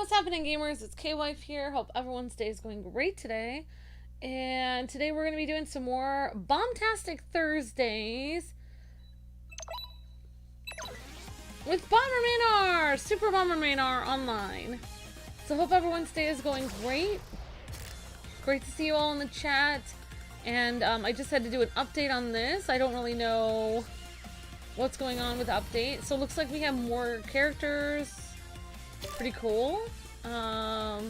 what's happening, gamers? It's K-Wife here. Hope everyone's day is going great today. And today we're going to be doing some more Bombtastic Thursdays with BomberManR, SuperBombermanR online. So hope everyone's day is going great. Great to see you all in the chat. And I just had to do an update on this. I don't really know what's going on with the update. So it looks like we have more characters. Pretty cool. So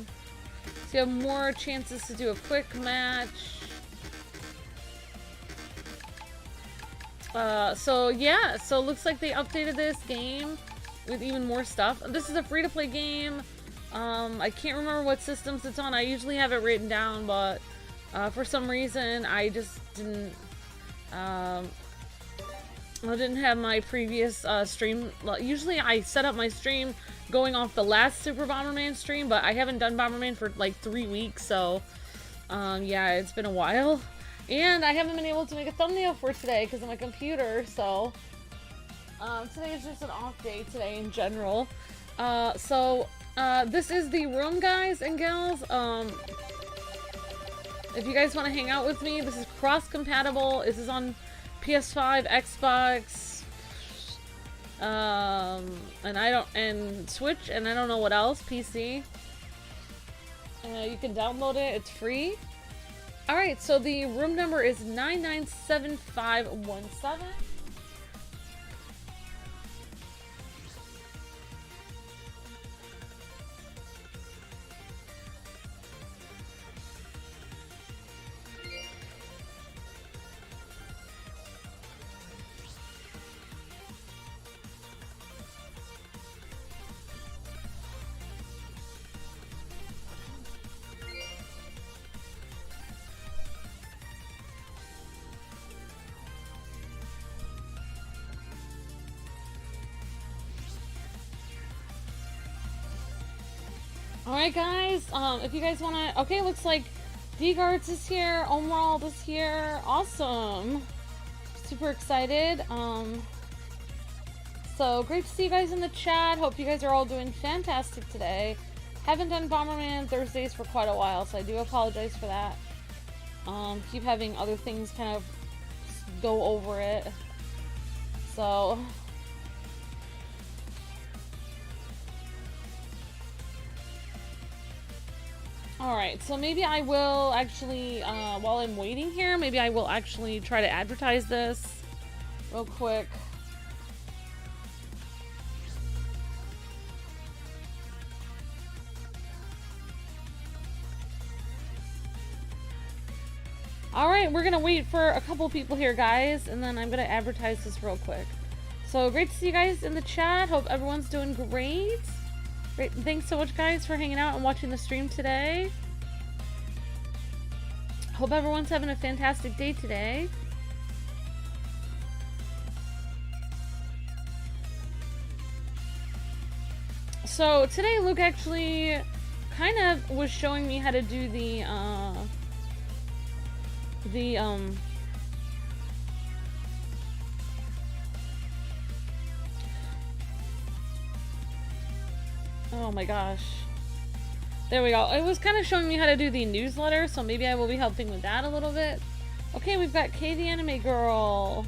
you have more chances to do a quick match. So yeah, so it looks like they updated this game with even more stuff. This is a free-to-play game. I can't remember what systems it's on. I usually have it written down, but for some reason I just didn't I didn't have my previous stream. Usually I set up my stream going off the last Super Bomberman stream, but I haven't done Bomberman for like 3 weeks, so yeah, it's been a while. And I haven't been able to make a thumbnail for today because of my computer, so today is just an off day today in general. This is the room, guys and gals. If you guys want to hang out with me, this is cross-compatible. This is on PS5, Xbox, and Switch, and I don't know what else, PC. You can download it, it's free. Alright, so the room number is 997517. Alright guys, if you guys wanna... Okay, looks like D-Guards is here, Omerald is here, awesome! Super excited, so great to see you guys in the chat, hope you guys are all doing fantastic today. Haven't done Bomberman Thursdays for quite a while, so I do apologize for that. Keep having other things kind of go over it, so... Alright, so maybe I will actually, while I'm waiting here, maybe I will actually try to advertise this real quick. Alright, we're gonna wait for a couple people here, guys, and then I'm gonna advertise this real quick. So, great to see you guys in the chat. Hope everyone's doing great. Great, thanks so much, guys, for hanging out and watching the stream today. Hope everyone's having a fantastic day today. So today, Luke actually kind of was showing me how to do oh my gosh. There we go. It was kind of showing me how to do the newsletter, so maybe I will be helping with that a little bit. Okay, we've got Kay the Anime Girl.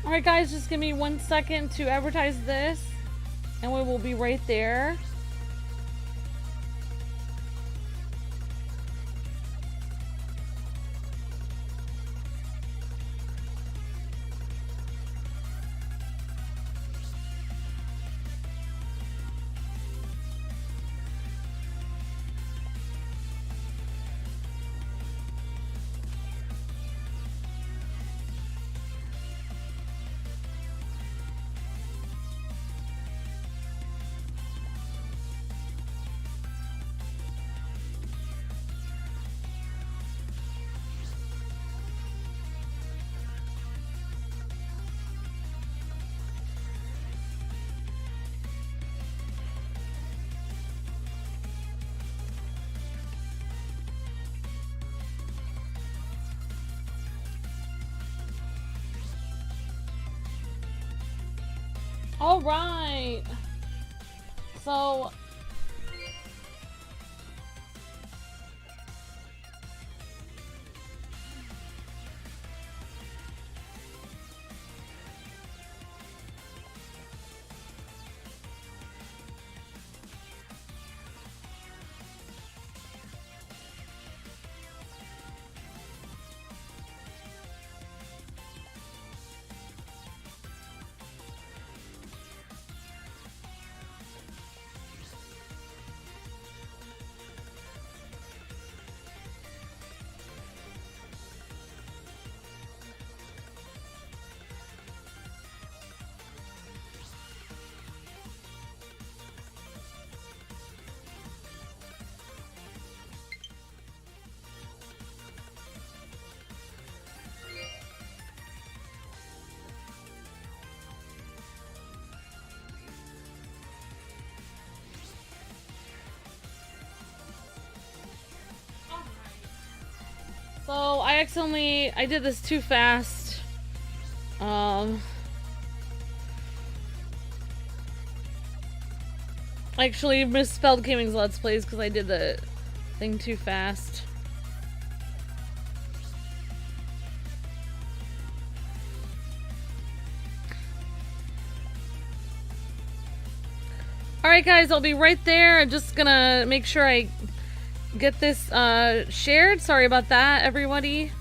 Alright guys, just give me 1 second to advertise this, and we will be right there. All right. So I did this too fast. I actually misspelled Kwingsletsplays because I did the thing too fast. Alright guys, I'll be right there. I'm just gonna make sure I get this shared. Sorry about that, everybody.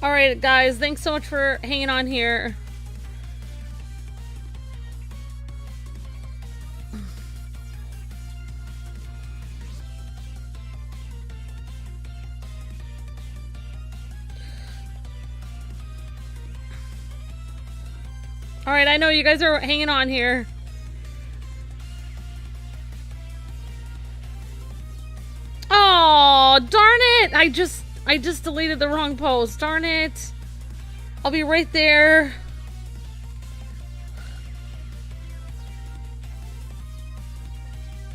Alright guys, thanks so much for hanging on here. Alright, I know you guys are hanging on here. Oh, darn it! I just deleted the wrong post. Darn it. I'll be right there.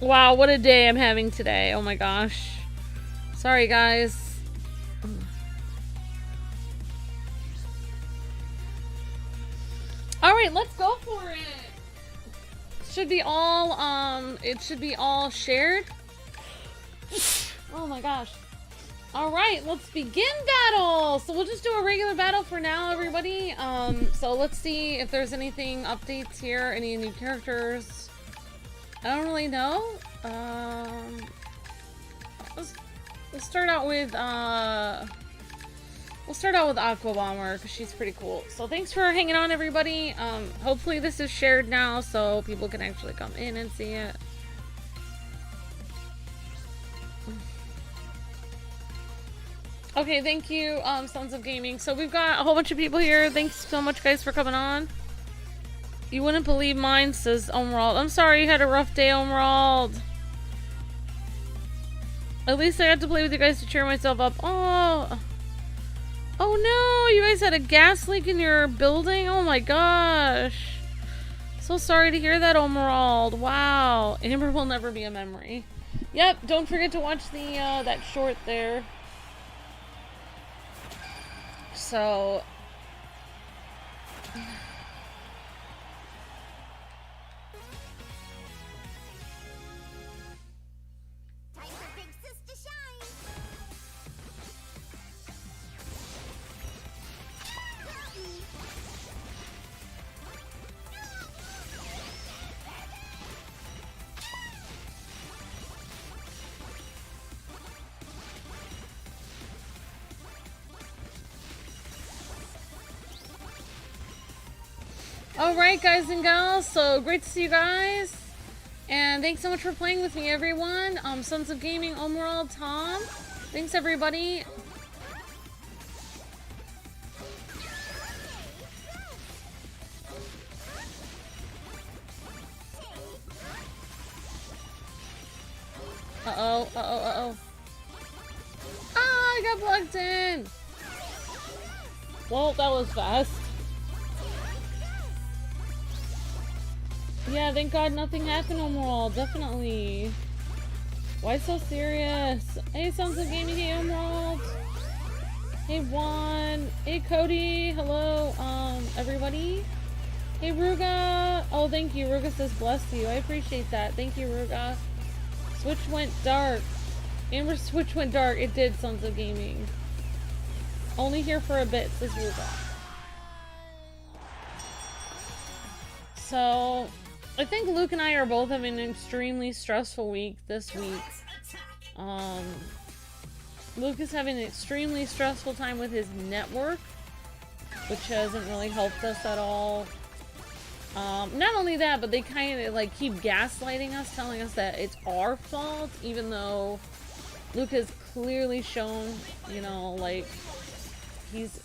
Wow, what a day I'm having today. Oh my gosh. Sorry, guys. Alright, let's go for it. Should be all, it should be all shared. Oh my gosh. Alright, let's begin battle! So we'll just do a regular battle for now, everybody. So let's see if there's anything updates here, any new characters. I don't really know. Let's start out with, we'll start out with Aqua Bomber, because she's pretty cool. So thanks for hanging on, everybody. Hopefully this is shared now, so people can actually come in and see it. Okay, thank you, Sons of Gaming. So we've got a whole bunch of people here. Thanks so much, guys, for coming on. You wouldn't believe mine, says Emerald. I'm sorry you had a rough day, Emerald. At least I got to play with you guys to cheer myself up. Oh. Oh no, you guys had a gas leak in your building? Oh my gosh. So sorry to hear that, Emerald. Wow. Amber will never be a memory. Yep, don't forget to watch the that short there. So time for big sis to shine. Alright, guys and gals, so great to see you guys. And thanks so much for playing with me, everyone. Sons of Gaming, Emerald, Tom. Thanks, everybody. Uh-oh, uh-oh, uh-oh. Ah, I got blocked in! Well, that was fast. Yeah, thank God nothing happened overall. Definitely. Why so serious? Hey, Sons of Gaming, hey, Emerald. Hey, Juan. Hey, Cody. Hello, everybody. Hey, Ruga. Oh, thank you. Ruga says bless you. I appreciate that. Thank you, Ruga. Switch went dark. Amber Switch went dark. It did, Sons of Gaming. Only here for a bit, says Ruga. So, I think Luke and I are both having an extremely stressful week this week. Luke is having an extremely stressful time with his network, which hasn't really helped us at all. Not only that, but they kind of like keep gaslighting us, telling us that it's our fault, even though Luke has clearly shown, you know, like he's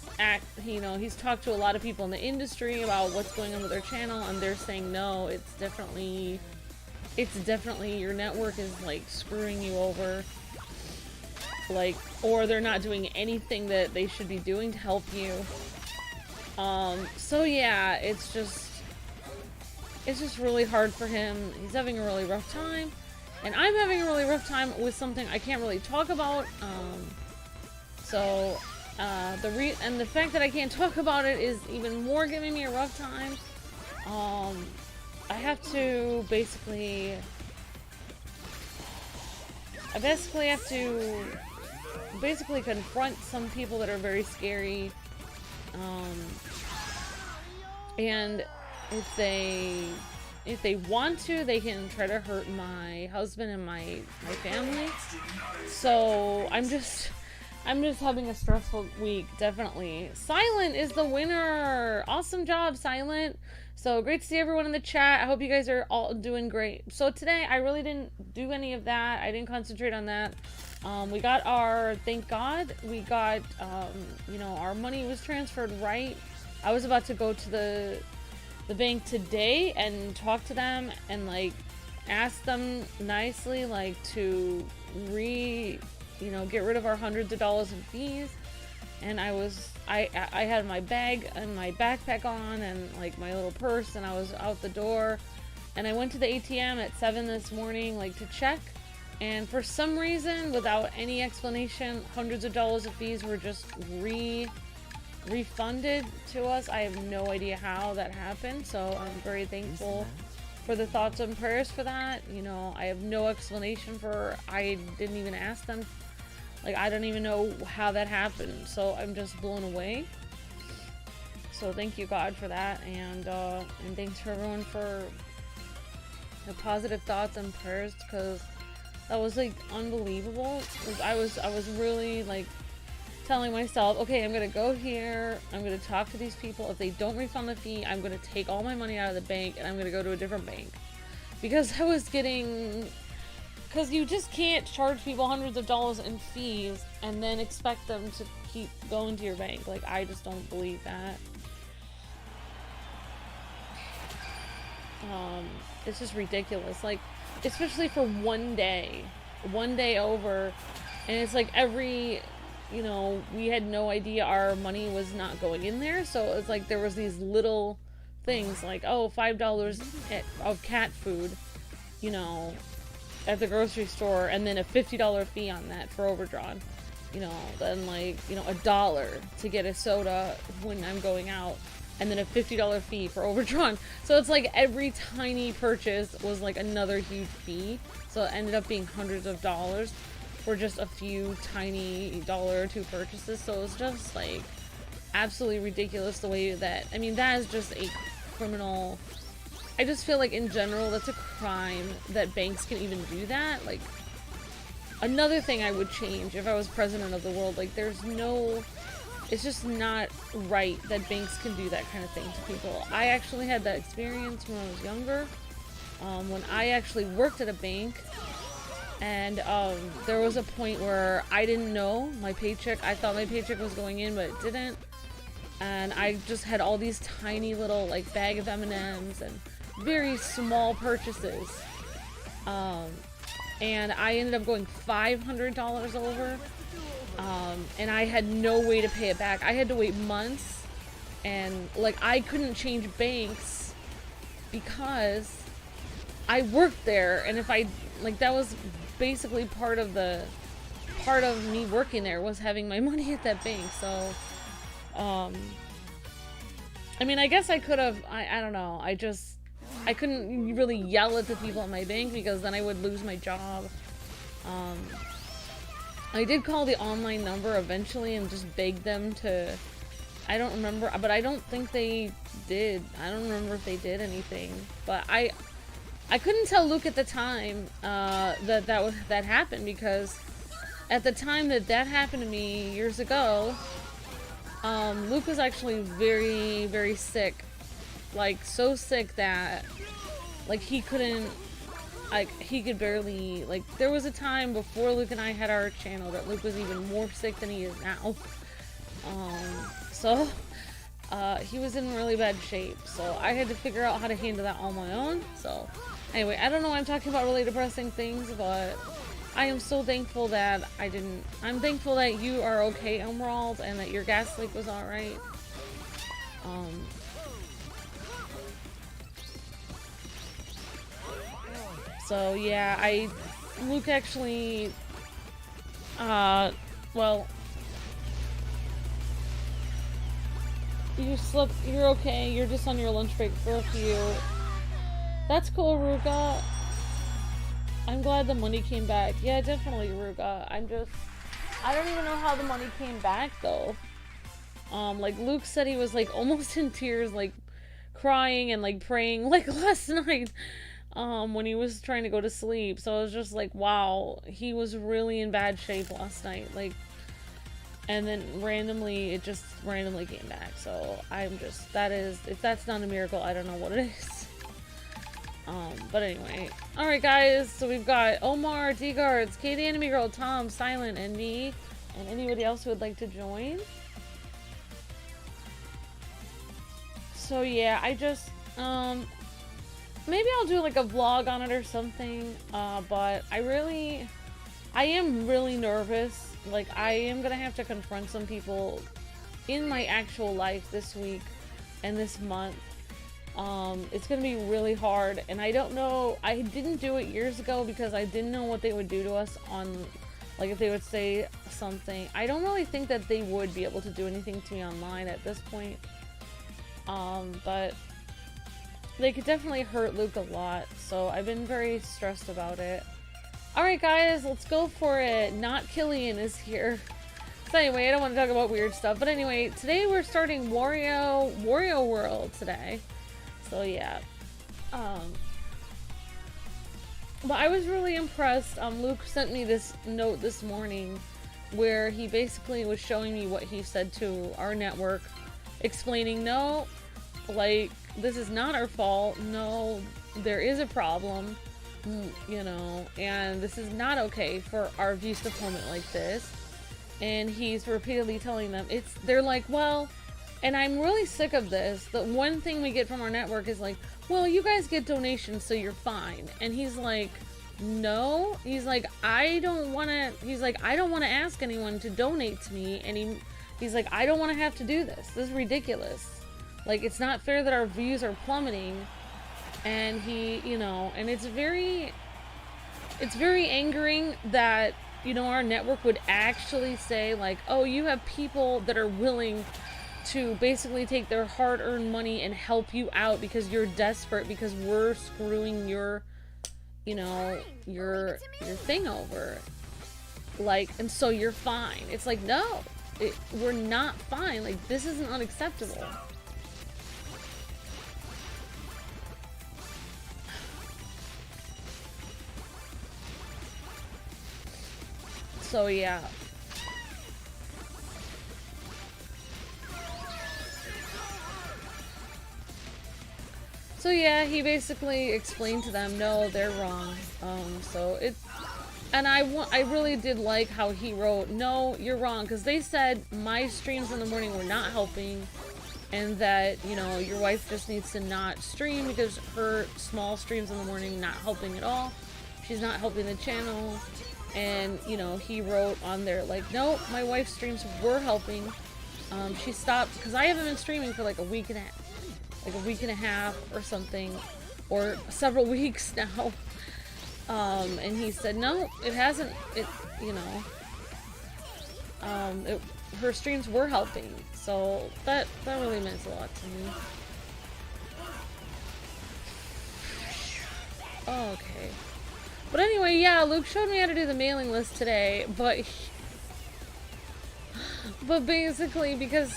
talked to a lot of people in the industry about what's going on with their channel, and they're saying no, it's definitely your network is like screwing you over, like, or they're not doing anything that they should be doing to help you. So yeah, it's just really hard for him. He's having a really rough time, and I'm having a really rough time with something I can't really talk about. The fact that I can't talk about it is even more giving me a rough time. I have to basically confront some people that are very scary. And if they want to, they can try to hurt my husband and my family. So I'm just having a stressful week, definitely. Silent is the winner. Awesome job, Silent. So great to see everyone in the chat. I hope you guys are all doing great. So today I really didn't do any of that. I didn't concentrate on that. We got our, thank God, we got, our money was transferred right. I was about to go to the bank today and talk to them and like ask them nicely, like, to get rid of our hundreds of dollars in fees. And I had my bag and my backpack on and like my little purse, and I was out the door, and I went to the ATM at 7 this morning, like, to check, and for some reason, without any explanation, hundreds of dollars of fees were just refunded to us. I have no idea how that happened, so I'm very thankful for the thoughts and prayers for that. You know, I have no explanation I didn't even ask them. Like, I don't even know how that happened, so I'm just blown away. So thank you, God, for that, and thanks for everyone for the positive thoughts and prayers, because that was like unbelievable. I was really like telling myself, okay, I'm gonna go here, I'm gonna talk to these people. If they don't refund the fee, I'm gonna take all my money out of the bank and I'm gonna go to a different bank, because you just can't charge people hundreds of dollars in fees and then expect them to keep going to your bank. Like, I just don't believe that. It's just ridiculous. Like, especially for one day over, and it's like we had no idea our money was not going in there. So it's like there was these little things like, oh, $5 of cat food, at the grocery store, and then a $50 fee on that for overdrawn, then like, $1 to get a soda when I'm going out, and then a $50 fee for overdrawn. So it's like every tiny purchase was like another huge fee. So it ended up being hundreds of dollars for just a few tiny $1 or $2 purchases. So it's just like absolutely ridiculous the way that, that is just a criminal. I just feel like in general that's a crime that banks can even do that. Like, another thing I would change if I was president of the world, like, it's just not right that banks can do that kind of thing to people. I actually had that experience when I was younger, when I actually worked at a bank, and there was a point where I didn't know my paycheck. I thought my paycheck was going in, but it didn't, and I just had all these tiny little like bag of M&Ms and very small purchases, and I ended up going $500 over, and I had no way to pay it back. I had to wait months, and like I couldn't change banks because I worked there, and if I, like, that was basically part of me working there was having my money at that bank. So, I mean, I guess I could have, I don't know, I couldn't really yell at the people at my bank because then I would lose my job. I did call the online number eventually and just begged them to, I don't remember, but I don't think they did. I don't remember if they did anything, but I couldn't tell Luke at the time that happened, because at the time that happened to me years ago, Luke was actually very, very sick. Like, so sick that, like, he couldn't, like, he could barely, like, there was a time before Luke and I had our channel that Luke was even more sick than he is now. So, he was in really bad shape, so I had to figure out how to handle that on my own. So, anyway, I don't know why I'm talking about really depressing things, but I am so thankful that I'm thankful that you are okay, Emerald, and that your gas leak was alright. So yeah, Luke actually, well, you're okay, you're just on your lunch break for a few. That's cool, Ruka. I'm glad the money came back. Yeah, definitely, Ruka. I don't even know how the money came back, though. Like, Luke said he was, like, almost in tears, like, crying and, like, praying, like, last night, when he was trying to go to sleep. So I was just like, wow, he was really in bad shape last night, like, and then it just randomly came back. So I'm just, if that's not a miracle, I don't know what it is. But anyway, alright guys, so we've got Omar, D-Guards, Katie, Enemy Girl, Tom, Silent, and me, and anybody else who would like to join. So yeah, I just, maybe I'll do like a vlog on it or something, but I am really nervous. Like, I am gonna have to confront some people in my actual life this week and this month. It's gonna be really hard, and I don't know, I didn't do it years ago because I didn't know what they would do to us on, like, if they would say something. I don't really think that they would be able to do anything to me online at this point, but they could definitely hurt Luke a lot, so I've been very stressed about it. Alright guys, let's go for it. Not Killian is here. So anyway, I don't want to talk about weird stuff, but anyway, today we're starting Wario World today. So yeah, but I was really impressed. Luke sent me this note this morning where he basically was showing me what he said to our network, explaining, no, like, this is not our fault, no, there is a problem, you know, and this is not okay for our views to plummet like this. And he's repeatedly telling them, they're like, well, and I'm really sick of this. The one thing we get from our network is like, well, you guys get donations, so you're fine. And he's like, no. He's like, I don't want to ask anyone to donate to me. And he's like, I don't want to have to do this. This is ridiculous. Like, it's not fair that our views are plummeting. And you know, and it's very angering that, you know, our network would actually say, like, oh, you have people that are willing to basically take their hard-earned money and help you out because you're desperate, because we're screwing your, you know, your thing over, like, and so you're fine. It's like, no, we're not fine. Like, this isn't unacceptable. So yeah. So yeah, he basically explained to them, no, they're wrong. And I really did like how he wrote, no, you're wrong, because they said my streams in the morning were not helping, and that, you know, your wife just needs to not stream because her small streams in the morning not helping at all. She's not helping the channel. And, you know, he wrote on there, like, no, my wife's streams were helping. She stopped, because I haven't been streaming for like a week and a half or something. or several weeks now. And he said, no, it hasn't, you know, her streams were helping. So that really means a lot to me. Okay. But anyway, yeah, Luke showed me how to do the mailing list today, but basically because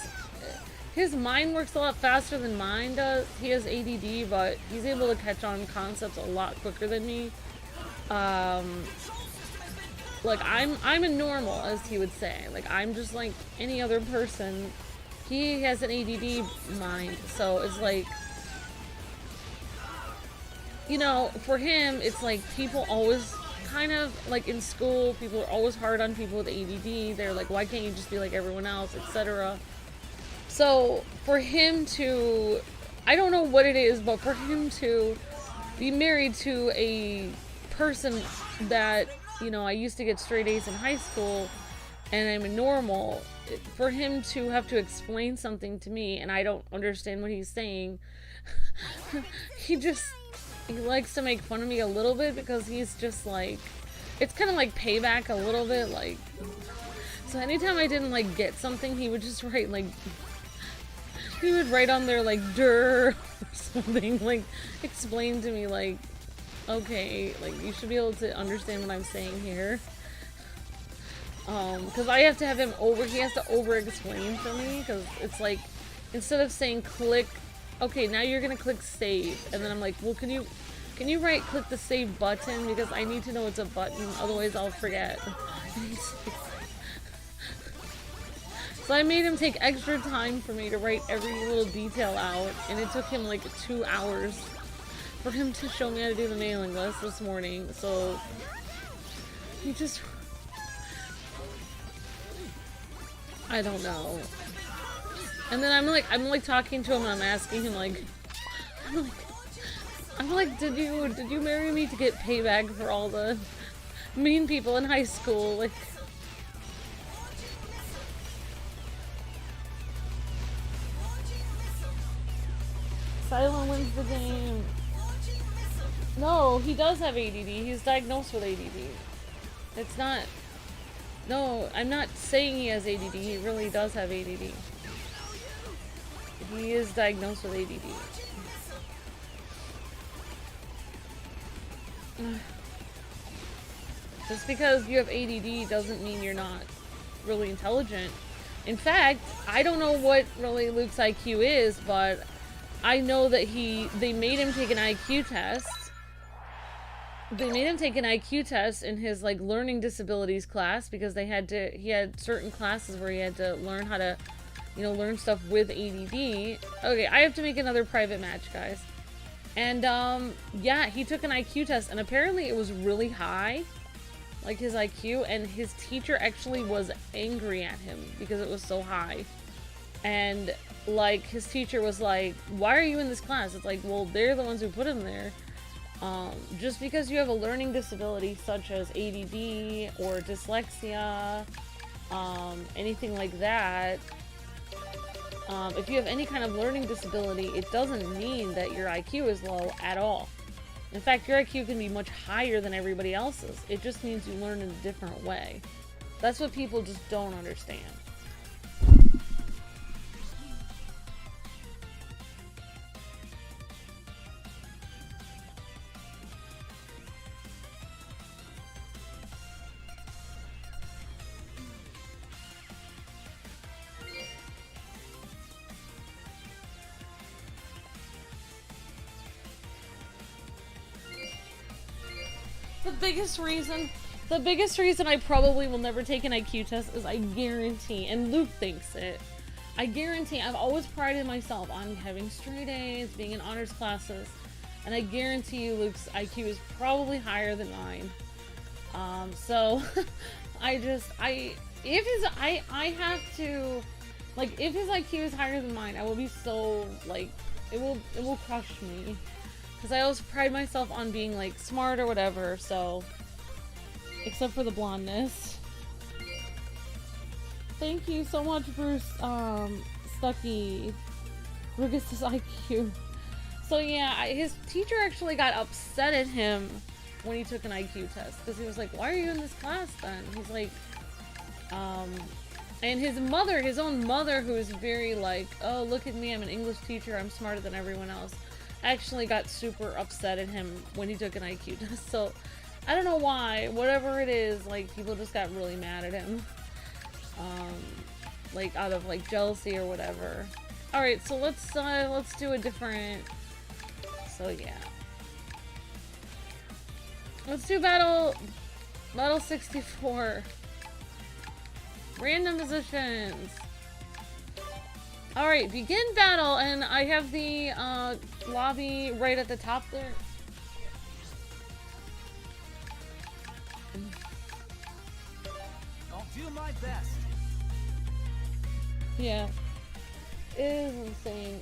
his mind works a lot faster than mine does. He has ADD, but he's able to catch on concepts a lot quicker than me. Like I'm a normal, as he would say. Like I'm just like any other person. He has an ADD mind, so it's like, you know, for him, it's like people always kind of like in school, people are always hard on people with ADD. They're like, why can't you just be like everyone else, etc. So for him to, I don't know what it is, but for him to be married to a person that, you know, I used to get straight A's in high school and I'm a normal, for him to have to explain something to me and I don't understand what he's saying, he likes to make fun of me a little bit because he's just like, it's kind of like payback a little bit, like, so anytime I didn't like get something, he would just write like, he would write on there like "der" or something, like explain to me like, okay, like you should be able to understand what I'm saying here. Because I have to have him he has to over explain for me, because it's like, instead of saying click, okay, now you're gonna click save, and then I'm like, well, can you right click the save button, because I need to know it's a button, otherwise I'll forget. So I made him take extra time for me to write every little detail out, and it took him like 2 hours for him to show me how to do the mailing list this morning. So he just, I don't know. And then I'm like talking to him and I'm asking him like, I'm like, did you marry me to get payback for all the mean people in high school? Like, Silent wins the game. No, he does have ADD. He's diagnosed with ADD. It's not... No, I'm not saying he has ADD. He really does have ADD. He is diagnosed with ADD. Just because you have ADD doesn't mean you're not really intelligent. In fact, I don't know what really Luke's IQ is, but I know that they made him take an IQ test. They made him take an IQ test in his like learning disabilities class, because he had certain classes where he had to learn how to, you know, learn stuff with ADD. Okay, I have to make another private match, guys. And yeah, he took an IQ test and apparently it was really high, like his IQ, and his teacher actually was angry at him because it was so high. And like his teacher was like, why are you in this class? It's like, well, they're the ones who put him there. Just because you have a learning disability such as ADD or dyslexia, anything like that, if you have any kind of learning disability, it doesn't mean that your IQ is low at all. In fact, your IQ can be much higher than everybody else's. It just means you learn in a different way. That's what people just don't understand. The biggest reason I probably will never take an IQ test is I guarantee, and Luke thinks it, I guarantee, I've always prided myself on having straight A's, being in honors classes, and I guarantee you Luke's IQ is probably higher than mine. So I have to, like, if his IQ is higher than mine, I will be so, like, it will crush me. Because I always pride myself on being, like, smart or whatever, so... Except for the blondness. Thank you so much, Bruce, Stucky. Rugus' IQ. So yeah, his teacher actually got upset at him when he took an IQ test, because he was like, why are you in this class then? He's like, and his mother, his own mother, who is very like, oh, look at me, I'm an English teacher, I'm smarter than everyone else, actually got super upset at him when he took an IQ test. So I don't know why, whatever it is, like, people just got really mad at him, like out of like jealousy or whatever. All right, so let's do a different. So yeah, let's do battle 64. Random positions. All right, begin battle, and I have the lobby right at the top there. I'll do my best. Yeah, it is insane.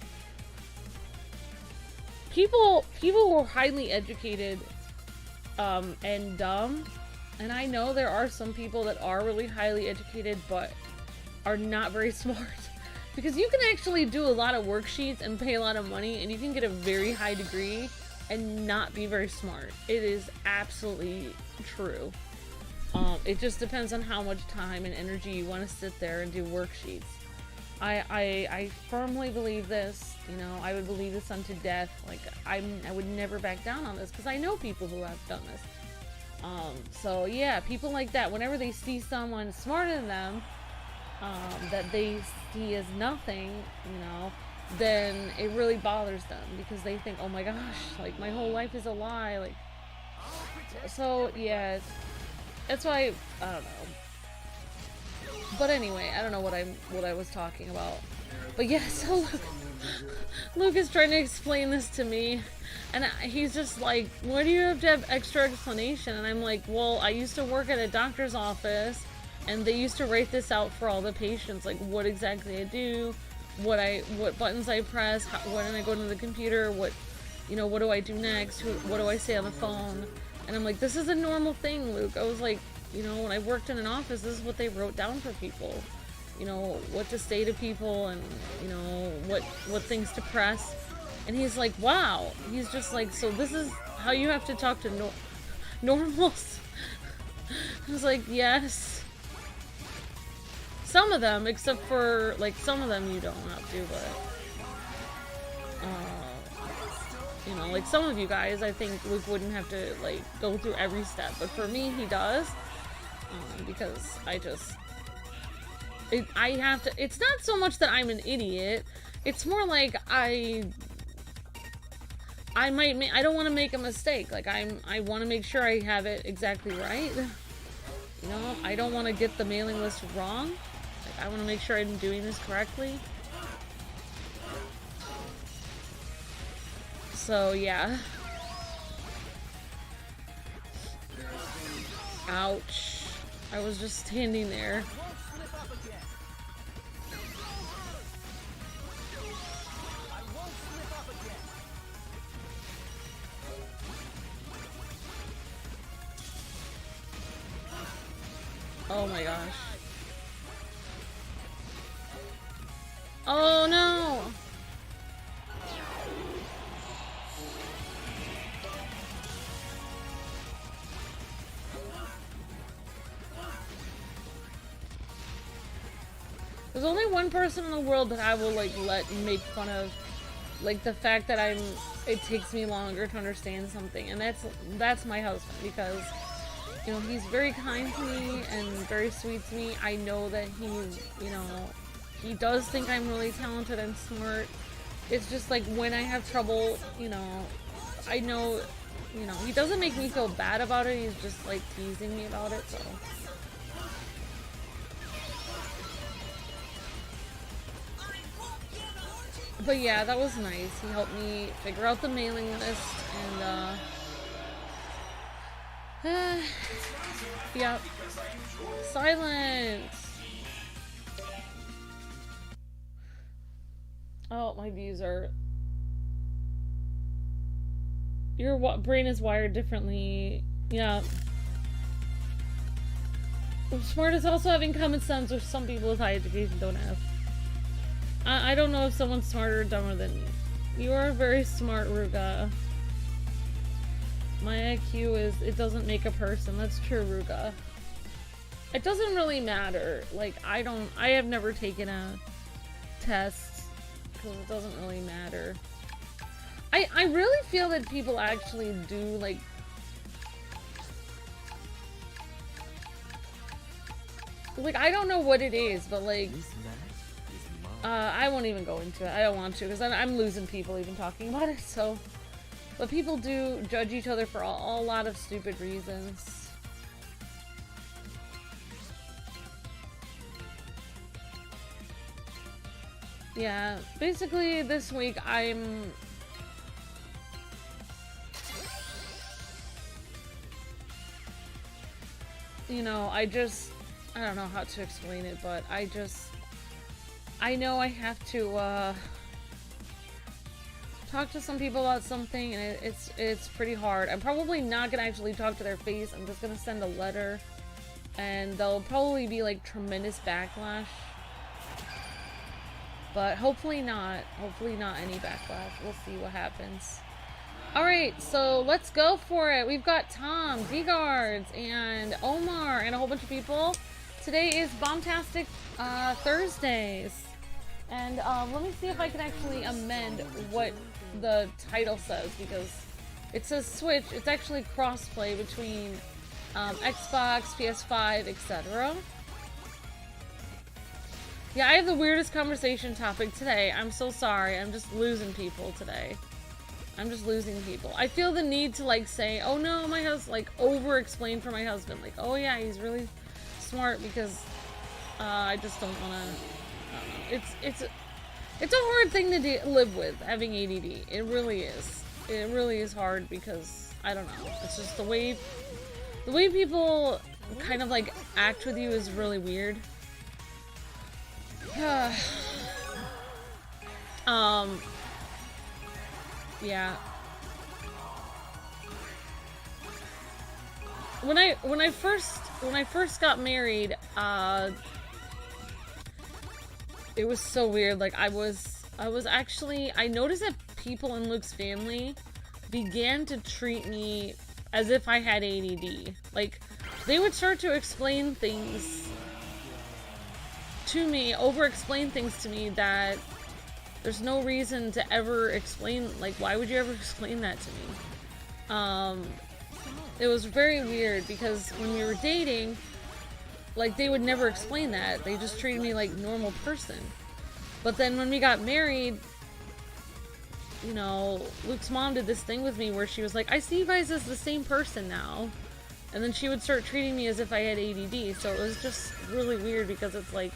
People who are highly educated and dumb, and I know there are some people that are really highly educated but are not very smart, because you can actually do a lot of worksheets and pay a lot of money and you can get a very high degree and not be very smart. It is absolutely true. It just depends on how much time and energy you want to sit there and do worksheets. I firmly believe this, you know, I would believe this unto death. Like, I would never back down on this, because I know people who have done this. So yeah, people like that, whenever they see someone smarter than them, that they see as nothing, you know, then it really bothers them, because they think, oh my gosh, like, my whole life is a lie, like, so yeah, that's why, I don't know. But anyway, I don't know what I was talking about. But yeah, so Luke is trying to explain this to me, and he's just like, why do you have to have extra explanation? And I'm like, well, I used to work at a doctor's office, and they used to write this out for all the patients, like what exactly I do, what buttons I press, when I go to the computer, what do I do next, what do I say on the phone? And I'm like, this is a normal thing, Luke. I was like, you know, when I worked in an office, this is what they wrote down for people. You know, what to say to people, and, you know, what things to press. And he's like, wow. He's just like, so this is how you have to talk to normals? I was like, yes. Some of them, except for, like, some of them you don't have to, but... you know, like, some of you guys, I think Luke wouldn't have to, like, go through every step. But for me, he does. Because I have to, it's not so much that I'm an idiot, it's more like I don't want to make a mistake, like I want to make sure I have it exactly right, you know, I don't want to get the mailing list wrong, like I want to make sure I'm doing this correctly. So yeah. Ouch. I was just standing there. Oh my gosh. Oh no! There's only one person in the world that I will, like, let make fun of, like, the fact that it takes me longer to understand something, and that's my husband, because, you know, he's very kind to me and very sweet to me. I know that he does think I'm really talented and smart. It's just, like, when I have trouble, you know, I know, you know, he doesn't make me feel bad about it, he's just, like, teasing me about it, so... But yeah, that was nice. He helped me figure out the mailing list, and, yeah. Silence! Oh, my views are... Your brain is wired differently. Yeah. Smart is also having common sense, which some people with high education don't have. I don't know if someone's smarter or dumber than You are very smart, Ruga. My IQ is, it doesn't make a person. That's true, Ruga. It doesn't really matter. Like, I have never taken a test because it doesn't really matter. I really feel that people actually do, like, I don't know what it is, but, like, I won't even go into it. I don't want to, because I'm losing people even talking about it, so. But people do judge each other for a lot of stupid reasons. Yeah, basically this week I'm... You know, I don't know how to explain it, but I know I have to, talk to some people about something, and it's pretty hard. I'm probably not gonna actually talk to their face. I'm just gonna send a letter, and there'll probably be like tremendous backlash. But hopefully not. Hopefully not any backlash. We'll see what happens. Alright, so let's go for it. We've got Tom, D-Guards, and Omar, and a whole bunch of people. Today is Bombtastic Thursdays. And let me see if I can actually amend what the title says, because it says Switch. It's actually crossplay between Xbox, PS5, etc. Yeah, I have the weirdest conversation topic today. I'm so sorry. I'm just losing people today. I'm just losing people. I feel the need to, like, say, oh no, my husband, like, over-explain for my husband. Like, oh yeah, he's really smart, because I just don't want to... It's a hard thing to live with, having ADD. It really is. It really is hard, because, I don't know. It's just the way people kind of, like, act with you is really weird. Yeah. When I first got married, it was so weird. Like, I noticed that people in Luke's family began to treat me as if I had ADD. Like, they would start to explain things to me, over-explain things to me that there's no reason to ever explain. Like, why would you ever explain that to me? It was very weird, because when we were dating, like, they would never explain that. They just treated me like a normal person. But then when we got married, you know, Luke's mom did this thing with me where she was like, I see you guys as the same person now. And then she would start treating me as if I had ADD. So it was just really weird, because it's like,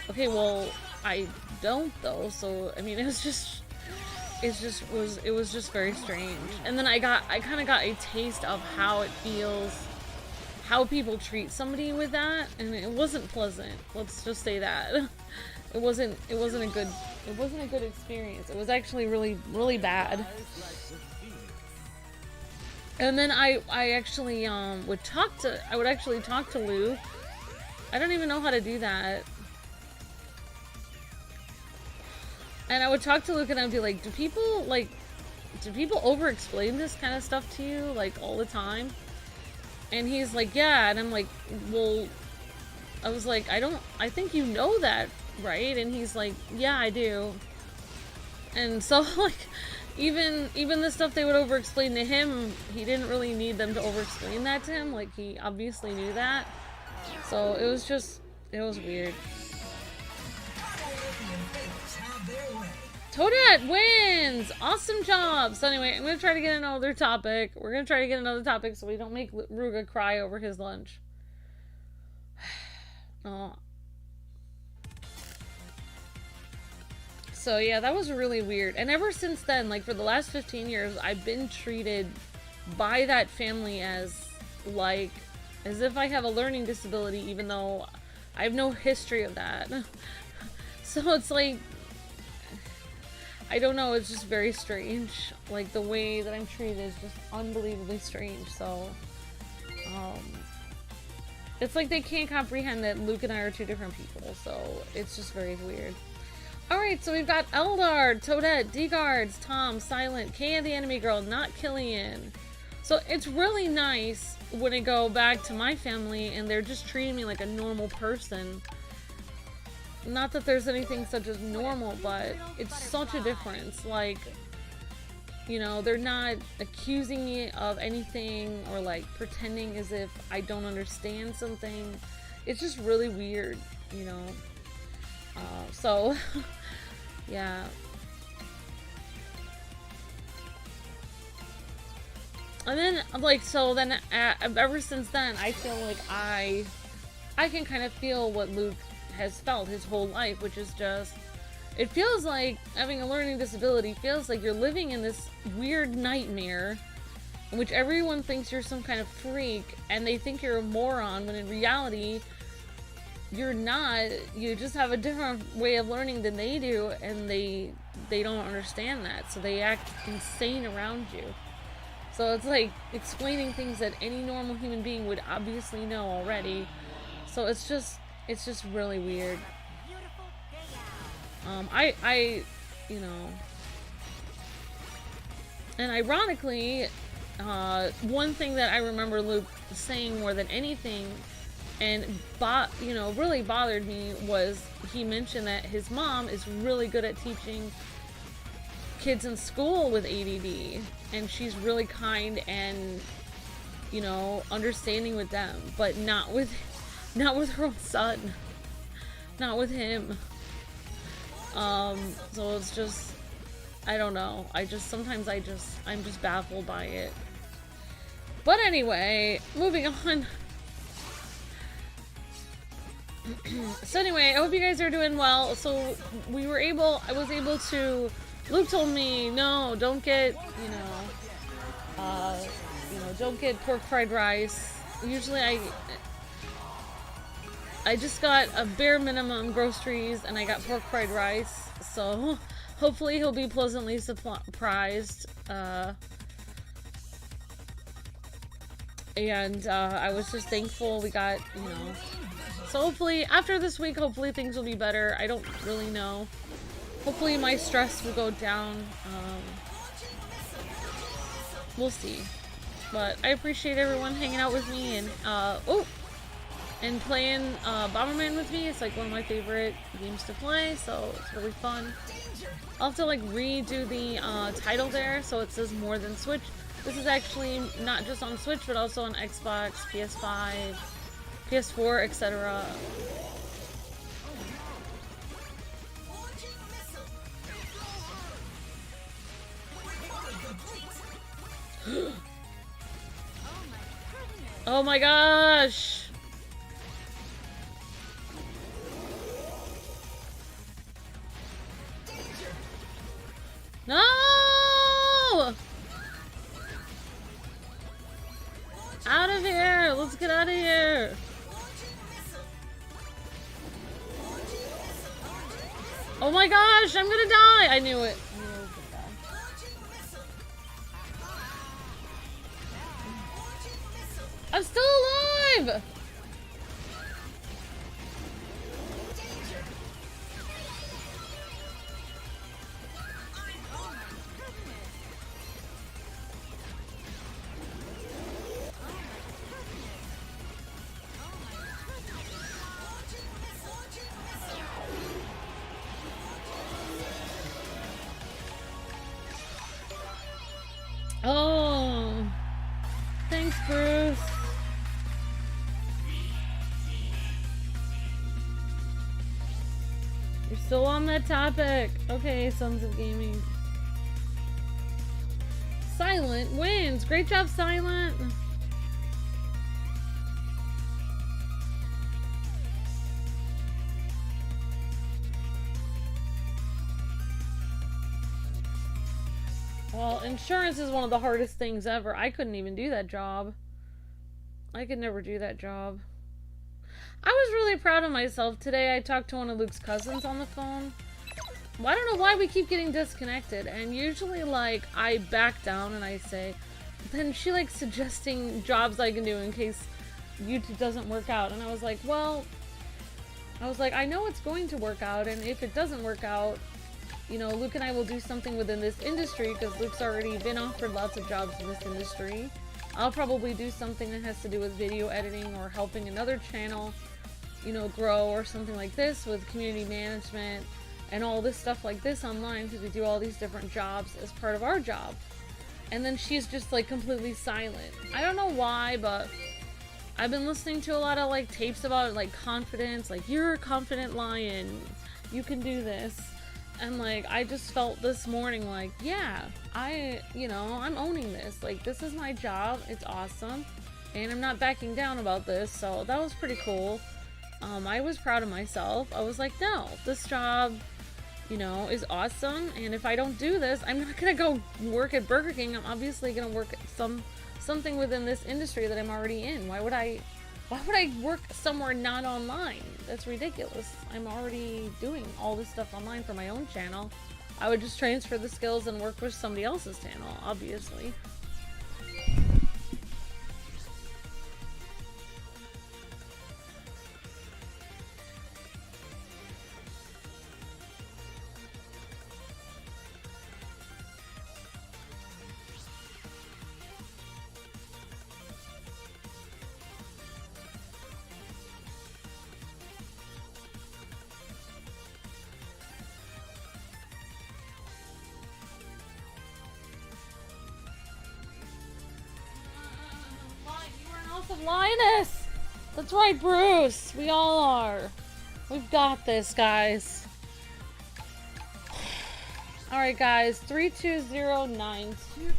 okay, well, I don't though. So, I mean, it was just very strange. And then I kind of got a taste of how it feels, how people treat somebody with that, and it wasn't pleasant. Let's just say that. It wasn't a good experience. It was actually really, really bad. And then I actually would actually talk to Luke. I don't even know how to do that. And I would talk to Luke, and I'd be like, do people over-explain this kind of stuff to you, like, all the time? And he's like, yeah. And I'm like, well, I was like, I think you know that, right? And he's like, yeah, I do. And so, like, even the stuff they would over-explain to him, he didn't really need them to over-explain that to him. Like, he obviously knew that. So it was weird. Toadette wins! Awesome job! So anyway, I'm gonna try to get another topic. We're gonna try to get another topic so we don't make Ruga cry over his lunch. Oh. So yeah, that was really weird. And ever since then, like, for the last 15 years, I've been treated by that family as if I have a learning disability, even though I have no history of that. So it's like, I don't know, it's just very strange. Like, the way that I'm treated is just unbelievably strange. So, it's like they can't comprehend that Luke and I are two different people. So, it's just very weird. Alright, so we've got Eldar, Toadette, D-Guards, Tom, Silent, Kay the Enemy Girl, not Killian. So it's really nice when I go back to my family and they're just treating me like a normal person. Not that there's anything such as normal, but it's such a difference. Like, you know, they're not accusing me of anything or like pretending as if I don't understand something. It's just really weird, you know. So, yeah. And then, like, so then, ever since then, I feel like I can kind of feel what Luke has felt his whole life, which is just, it feels like having a learning disability feels like you're living in this weird nightmare in which everyone thinks you're some kind of freak and they think you're a moron, when in reality, you're not. You just have a different way of learning than they do, and they don't understand that, so they act insane around you. So it's like explaining things that any normal human being would obviously know already. So it's just really weird. You know, and ironically, one thing that I remember Luke saying more than anything, and you know, really bothered me, was he mentioned that his mom is really good at teaching kids in school with ADD, and she's really kind and, you know, understanding with them, but not with her own son, not with him. So it's just, I don't know. I'm just baffled by it. But anyway, moving on. So anyway, I hope you guys are doing well. So I was able to, Luke told me, no, don't get, don't get pork fried rice. Usually I just got a bare minimum groceries and I got pork fried rice. So hopefully he'll be pleasantly surprised. And I was just thankful we got, so hopefully after this week, hopefully things will be better. I don't really know. Hopefully my stress will go down. We'll see. But I appreciate everyone hanging out with me and and playing BomberMan with me. It's like one of my favorite games to play, so it's really fun. I'll have to like redo the title there so it says more than Switch. This is actually not just on Switch, but also on Xbox, PS5, PS4, etc. Oh my gosh! No! Out of here! Let's get out of here! Oh my gosh! I'm gonna die! I knew it. I'm still alive! Oh, thanks, Bruce. You're still on that topic. Okay, Sons of Gaming. Silent wins. Great job, Silent. Well, insurance is one of the hardest things ever. I couldn't even do that job. I could never do that job. I was really proud of myself today. I talked to one of Luke's cousins on the phone. Well, I don't know why we keep getting disconnected. And usually, like, I back down and I say, then she likes suggesting jobs I can do in case YouTube doesn't work out. And I was like, well, I was like, I know it's going to work out, and if it doesn't work out, you know, Luke and I will do something within this industry, because Luke's already been offered lots of jobs in this industry. I'll probably do something that has to do with video editing or helping another channel, you know, grow, or something like this with community management and all this stuff like this online, because we do all these different jobs as part of our job. And then she's just like completely silent. I don't know why, but I've been listening to a lot of like tapes about like confidence, like you're a confident lion, you can do this. And like I just felt this morning like, yeah, you know, I'm owning this. Like this is my job, it's awesome, and I'm not backing down about this. So that was pretty cool. I was proud of myself. I was like, no, this job, you know, is awesome, and if I don't do this, I'm not gonna go work at Burger King. I'm obviously gonna work at something within this industry that I'm already in. Why would I work somewhere not online? That's ridiculous. I'm already doing all this stuff online for my own channel. I would just transfer the skills and work with somebody else's channel, obviously. Lioness! That's right, Bruce! We all are. We've got this, guys. Alright, guys. 32092.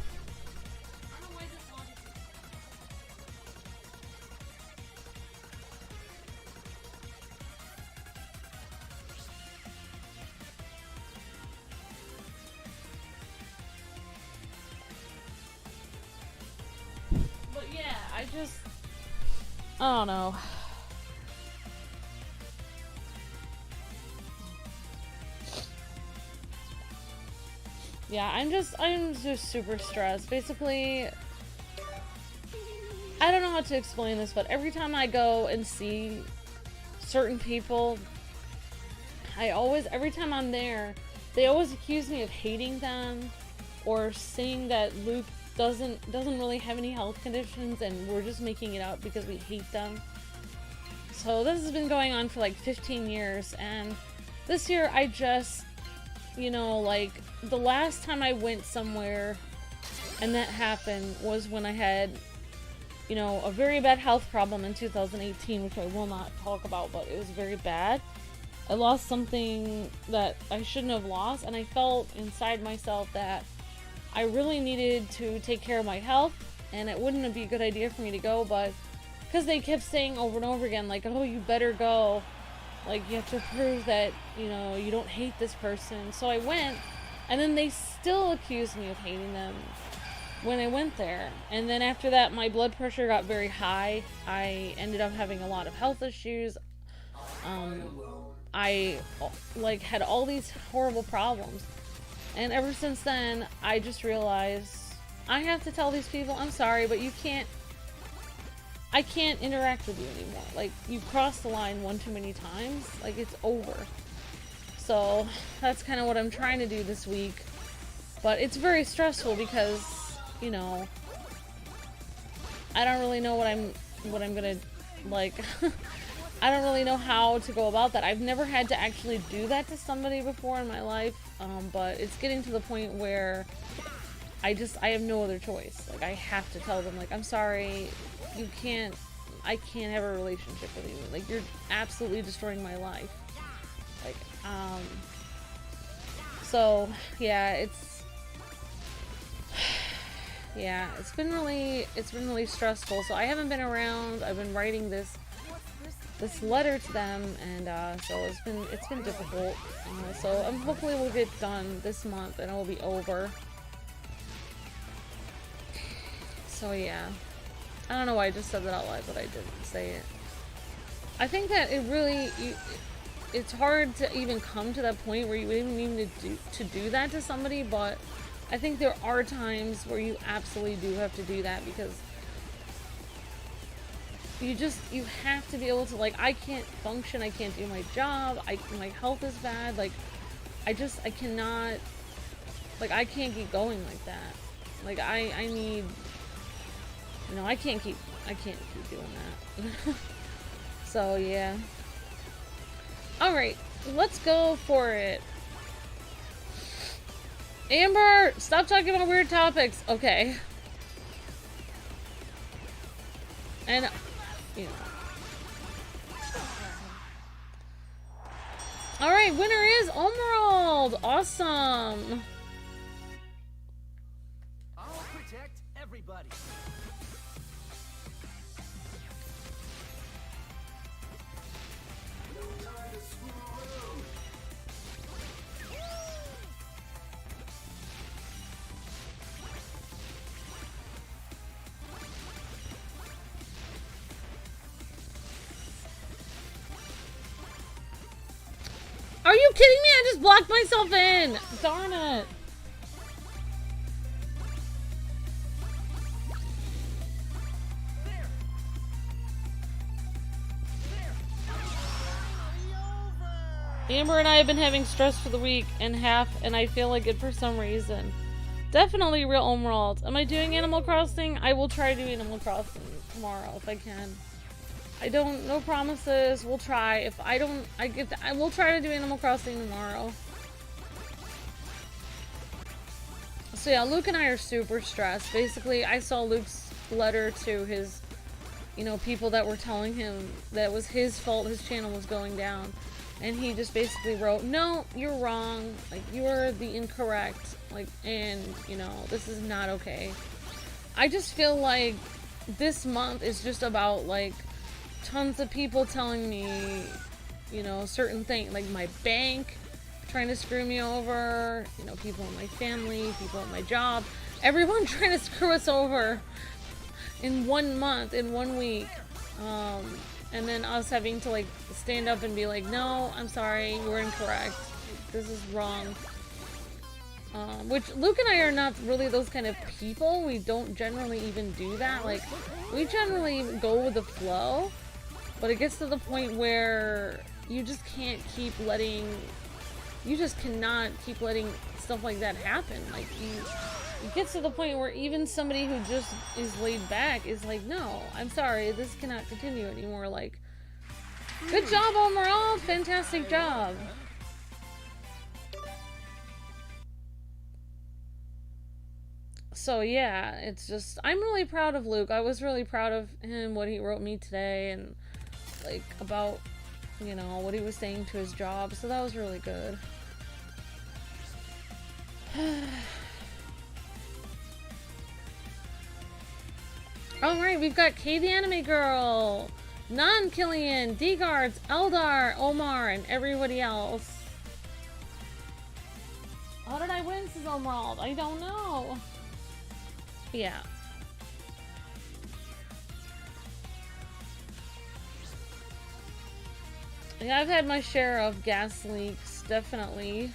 But yeah, I don't know. Yeah, I'm just super stressed. Basically, I don't know how to explain this, but every time I go and see certain people, every time I'm there, they always accuse me of hating them, or saying that Luke doesn't really have any health conditions and we're just making it up because we hate them. So this has been going on for like 15 years, and this year I just, you know, like the last time I went somewhere and that happened was when I had, you know, a very bad health problem in 2018, which I will not talk about, but it was very bad. I lost something that I shouldn't have lost, and I felt inside myself that I really needed to take care of my health, and it wouldn't be a good idea for me to go, but because they kept saying over and over again, like, oh, you better go, like, you have to prove that, you know, you don't hate this person. So I went, and then they still accused me of hating them when I went there. And then after that, my blood pressure got very high. I ended up having a lot of health issues. I, like, had all these horrible problems. And ever since then, I just realized I have to tell these people, I'm sorry, but I can't interact with you anymore. Like, you've crossed the line one too many times. Like, it's over. So, that's kind of what I'm trying to do this week. But it's very stressful because, you know, I don't really know what I'm gonna, like, I don't really know how to go about that. I've never had to actually do that to somebody before in my life, but it's getting to the point where I have no other choice. Like, I have to tell them, like, I'm sorry, I can't have a relationship with you. Like, you're absolutely destroying my life. Like, so, yeah, it's been really stressful. So I haven't been around. I've been writing this letter to them, and so it's been difficult. So hopefully we'll get done this month and it will be over. So yeah, I don't know why I just said that out loud, but I didn't say it. I think that it's hard to even come to that point where you even need to do that to somebody, but I think there are times where you absolutely do have to do that, because you have to be able to, like, I can't function, I can't do my job, my health is bad, like, I cannot, like, I can't keep going like that. Like, I need, you know, I can't keep doing that. So, yeah. Alright, let's go for it. Amber, stop talking about weird topics. Okay. And, you know. Alright, winner is Emerald! Awesome! I'll protect everybody. Are you kidding me? I just blocked myself in! Darn it. Amber and I have been having stress for the week and half, and I feel like it for some reason. Definitely real Emerald. Am I doing Animal Crossing? I will try to do Animal Crossing tomorrow if I can. No promises. We'll try. If I don't, I will try to do Animal Crossing tomorrow. So yeah, Luke and I are super stressed. Basically, I saw Luke's letter to his, you know, people that were telling him that it was his fault his channel was going down. And he just basically wrote, no, you're wrong. Like, you're the incorrect. Like, and, you know, this is not okay. I just feel like this month is just about, like, tons of people telling me, you know, certain things, like my bank trying to screw me over, you know, people in my family, people at my job, everyone trying to screw us over in 1 month, in 1 week, and then us having to, like, stand up and be like, no, I'm sorry, you were incorrect, this is wrong. Which Luke and I are not really those kind of people. We don't generally even do that. Like, we generally go with the flow. But it gets to the point where you just can't keep letting, you just cannot keep letting stuff like that happen. Like, it gets to the point where even somebody who just is laid back is like, no, I'm sorry, this cannot continue anymore. Like, good job overall, fantastic job. So yeah, it's just, I'm really proud of Luke. I was really proud of him, what he wrote me today, and like about, you know, what he was saying to his job, so that was really good. Alright, we've got Kay the Anime Girl, Non-Killian, D-Guards, Eldar, Omar, and everybody else. How did I win, says Emerald? I don't know. Yeah. Yeah, I've had my share of gas leaks, definitely.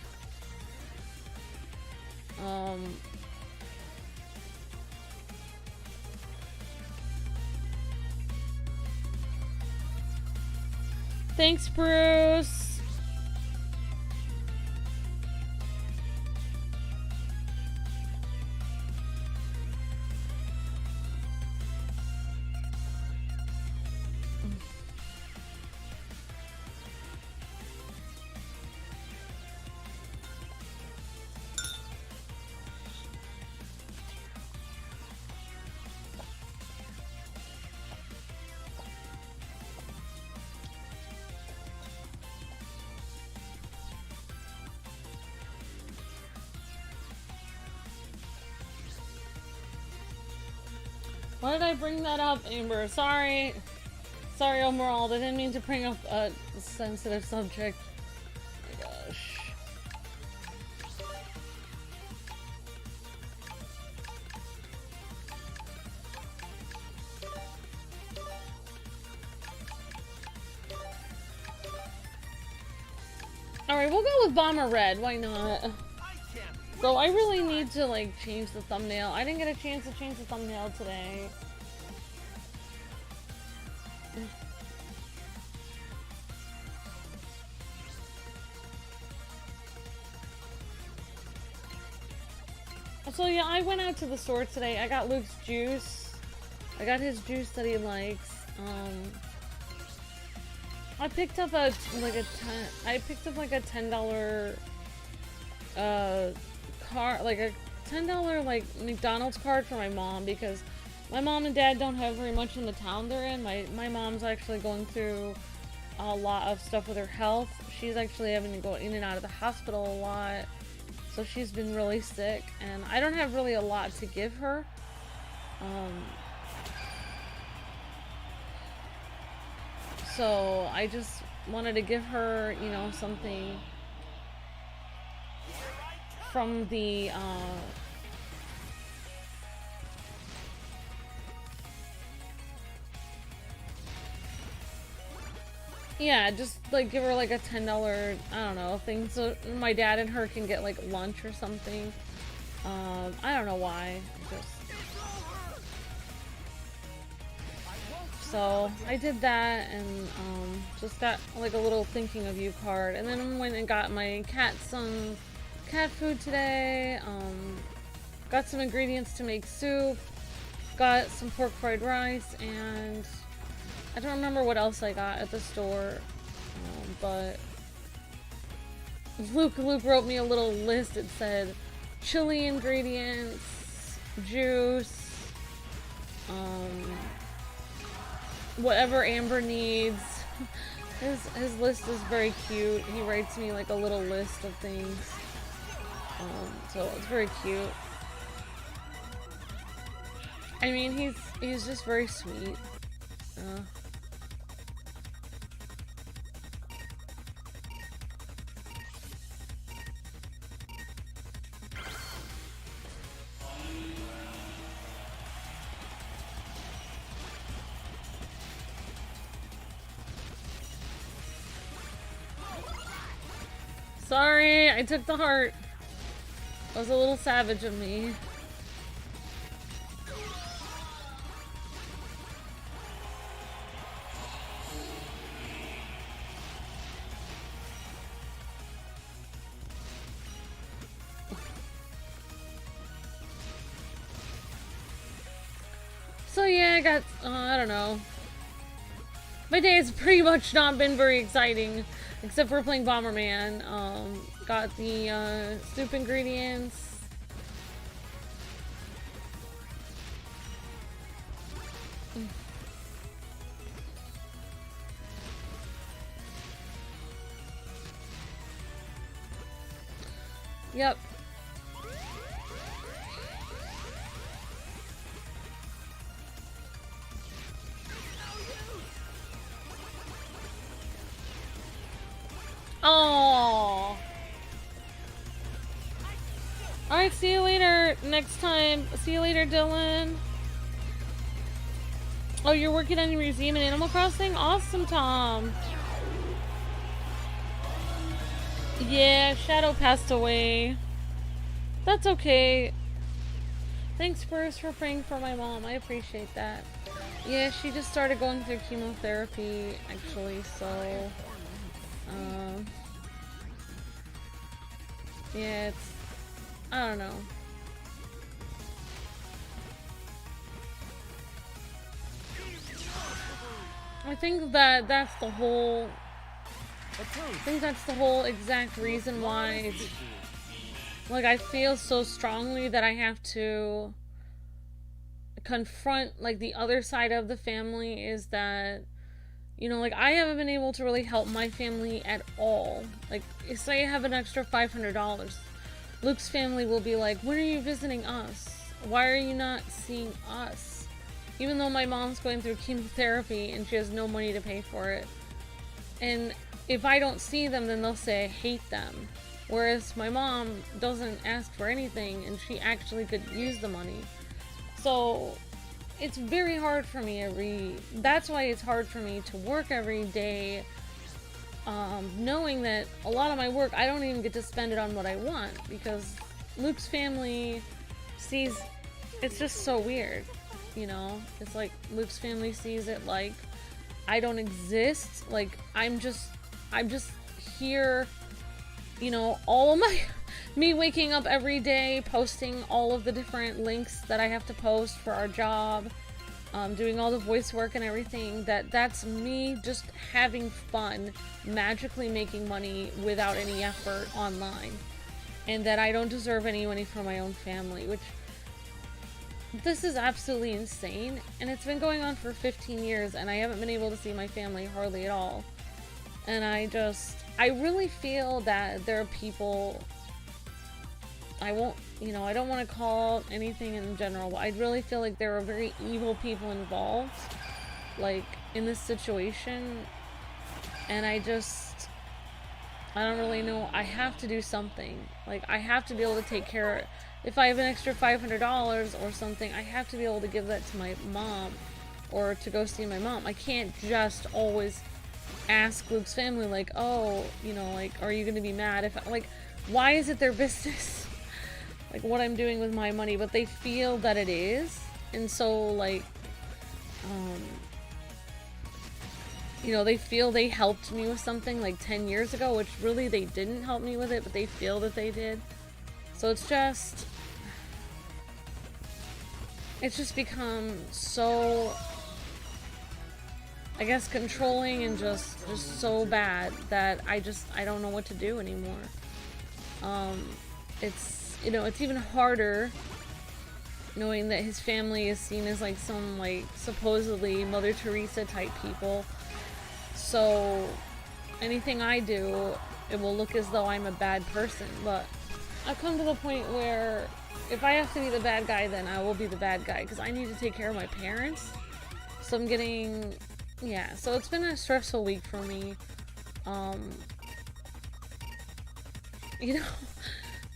Thanks, Bruce. Why did I bring that up, Amber? Sorry. Sorry, Emerald. I didn't mean to bring up a sensitive subject. Oh my gosh. Alright, we'll go with Bomber Red. Why not? So I really need to, like, change the thumbnail. I didn't get a chance to change the thumbnail today. So yeah, I went out to the store today. I got Luke's juice. I got his juice that he likes. I picked up like a $10 card, like a $10 like McDonald's card for my mom, because my mom and dad don't have very much in the town they're in. My mom's actually going through a lot of stuff with her health. She's actually having to go in and out of the hospital a lot. So she's been really sick, and I don't have really a lot to give her. So I just wanted to give her, you know, something from the, yeah, just like give her like a $10, I don't know, thing so my dad and her can get like lunch or something. I don't know why. So I did that, and just got like a little thinking of you card, and then went and got my cat some cat food today. Got some ingredients to make soup, got some pork fried rice, and I don't remember what else I got at the store, but Luke wrote me a little list. It said chili ingredients, juice, whatever Amber needs. His list is very cute. He writes me like a little list of things, so it's very cute. I mean, he's just very sweet. Sorry, I took the heart. That was a little savage of me. So yeah, I got, I don't know. My day has pretty much not been very exciting, except for playing BomberMan. Got the soup ingredients. Yep. Oh. Alright, see you later next time. See you later, Dylan. Oh, you're working on your museum in Animal Crossing? Awesome, Tom. Yeah, Shadow passed away. That's okay. Thanks, Bruce, for praying for my mom. I appreciate that. Yeah, she just started going through chemotherapy, actually, so... yeah, it's... I don't know. I think that's the whole... I think that's the whole exact reason why it's... like, I feel so strongly that I have to confront, like, the other side of the family, is that, you know, like, I haven't been able to really help my family at all. Like, say I have an extra $500. Luke's family will be like, when are you visiting us? Why are you not seeing us? Even though my mom's going through chemotherapy and she has no money to pay for it. And if I don't see them, then they'll say I hate them. Whereas my mom doesn't ask for anything and she actually could use the money. So it's very hard for me that's why it's hard for me to work every day, knowing that a lot of my work, I don't even get to spend it on what I want, because Luke's family sees, it's just so weird, you know? It's like Luke's family sees it like, I don't exist. Like, I'm just here, you know, all of me waking up every day, posting all of the different links that I have to post for our job, doing all the voice work and everything, that's me just having fun, magically making money without any effort online. And that I don't deserve any money from my own family, which, this is absolutely insane. And it's been going on for 15 years and I haven't been able to see my family hardly at all. And I really feel that there are people, I don't want to call anything in general, but I really feel like there are very evil people involved, like, in this situation. And I don't really know. I have to do something. Like, I have to be able to take care. If I have an extra $500 or something, I have to be able to give that to my mom or to go see my mom. I can't just always ask Luke's family, like, oh, you know, like, are you going to be mad if, like, why is it their business? Like, what I'm doing with my money, but they feel that it is. And so, like, you know, they feel they helped me with something like 10 years ago, which really they didn't help me with it, but they feel that they did. So it's just become so, I guess, controlling and just so bad that I don't know what to do anymore. It's, you know, it's even harder knowing that his family is seen as like some, like, supposedly Mother Teresa type people. So anything I do, it will look as though I'm a bad person. But I've come to the point where if I have to be the bad guy, then I will be the bad guy, because I need to take care of my parents. So I'm getting, yeah, so it's been a stressful week for me. You know,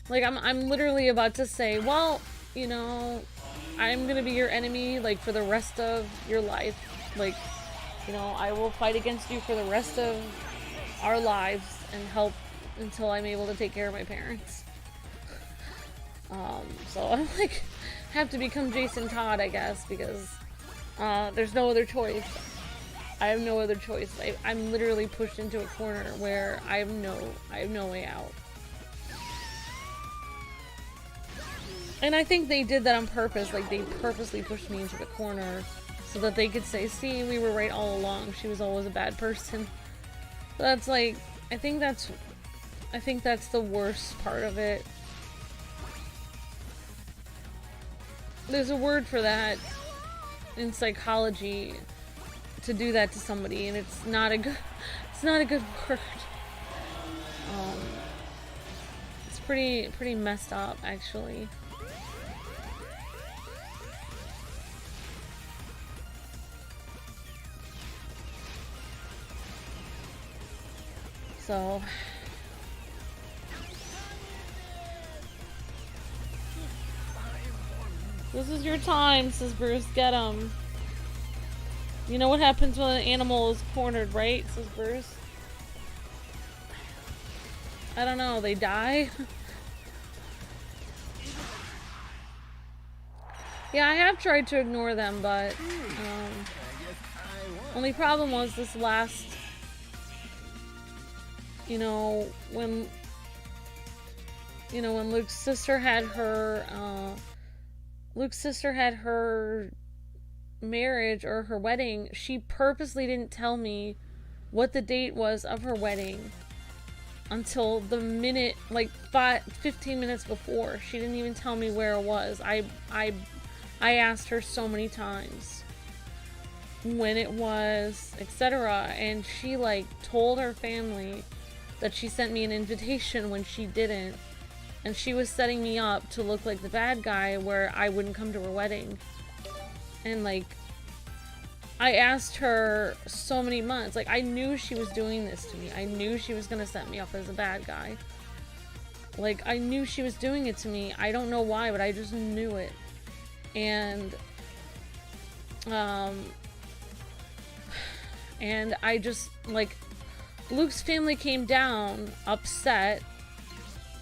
like, I'm literally about to say, well, you know, I'm gonna be your enemy, like, for the rest of your life. Like, you know, I will fight against you for the rest of our lives and help until I'm able to take care of my parents. So I'm like, have to become Jason Todd, I guess, because there's no other choice. I have no other choice. I'm literally pushed into a corner where I have no way out. And I think they did that on purpose. Like, they purposely pushed me into the corner so that they could say, see, we were right all along. She was always a bad person. But that's like, I think that's the worst part of it. There's a word for that in psychology, to do that to somebody, and it's not a good word. It's pretty messed up, actually. So this is your time, says Bruce. Get him. You know what happens when an animal is cornered, right? Says Bruce. I don't know. They die. Yeah, I have tried to ignore them, but only problem was this last. You know, when Luke's sister had her marriage or her wedding, she purposely didn't tell me what the date was of her wedding until the minute, like 15 minutes before. She didn't even tell me where it was. I asked her so many times when it was, etc., and she, like, told her family that she sent me an invitation when she didn't, and she was setting me up to look like the bad guy where I wouldn't come to her wedding. And, like, I asked her so many months, like, I knew she was doing this to me. I knew she was gonna set me up as a bad guy. Like, I knew she was doing it to me. I don't know why, but I just knew it. And I just, like, Luke's family came down upset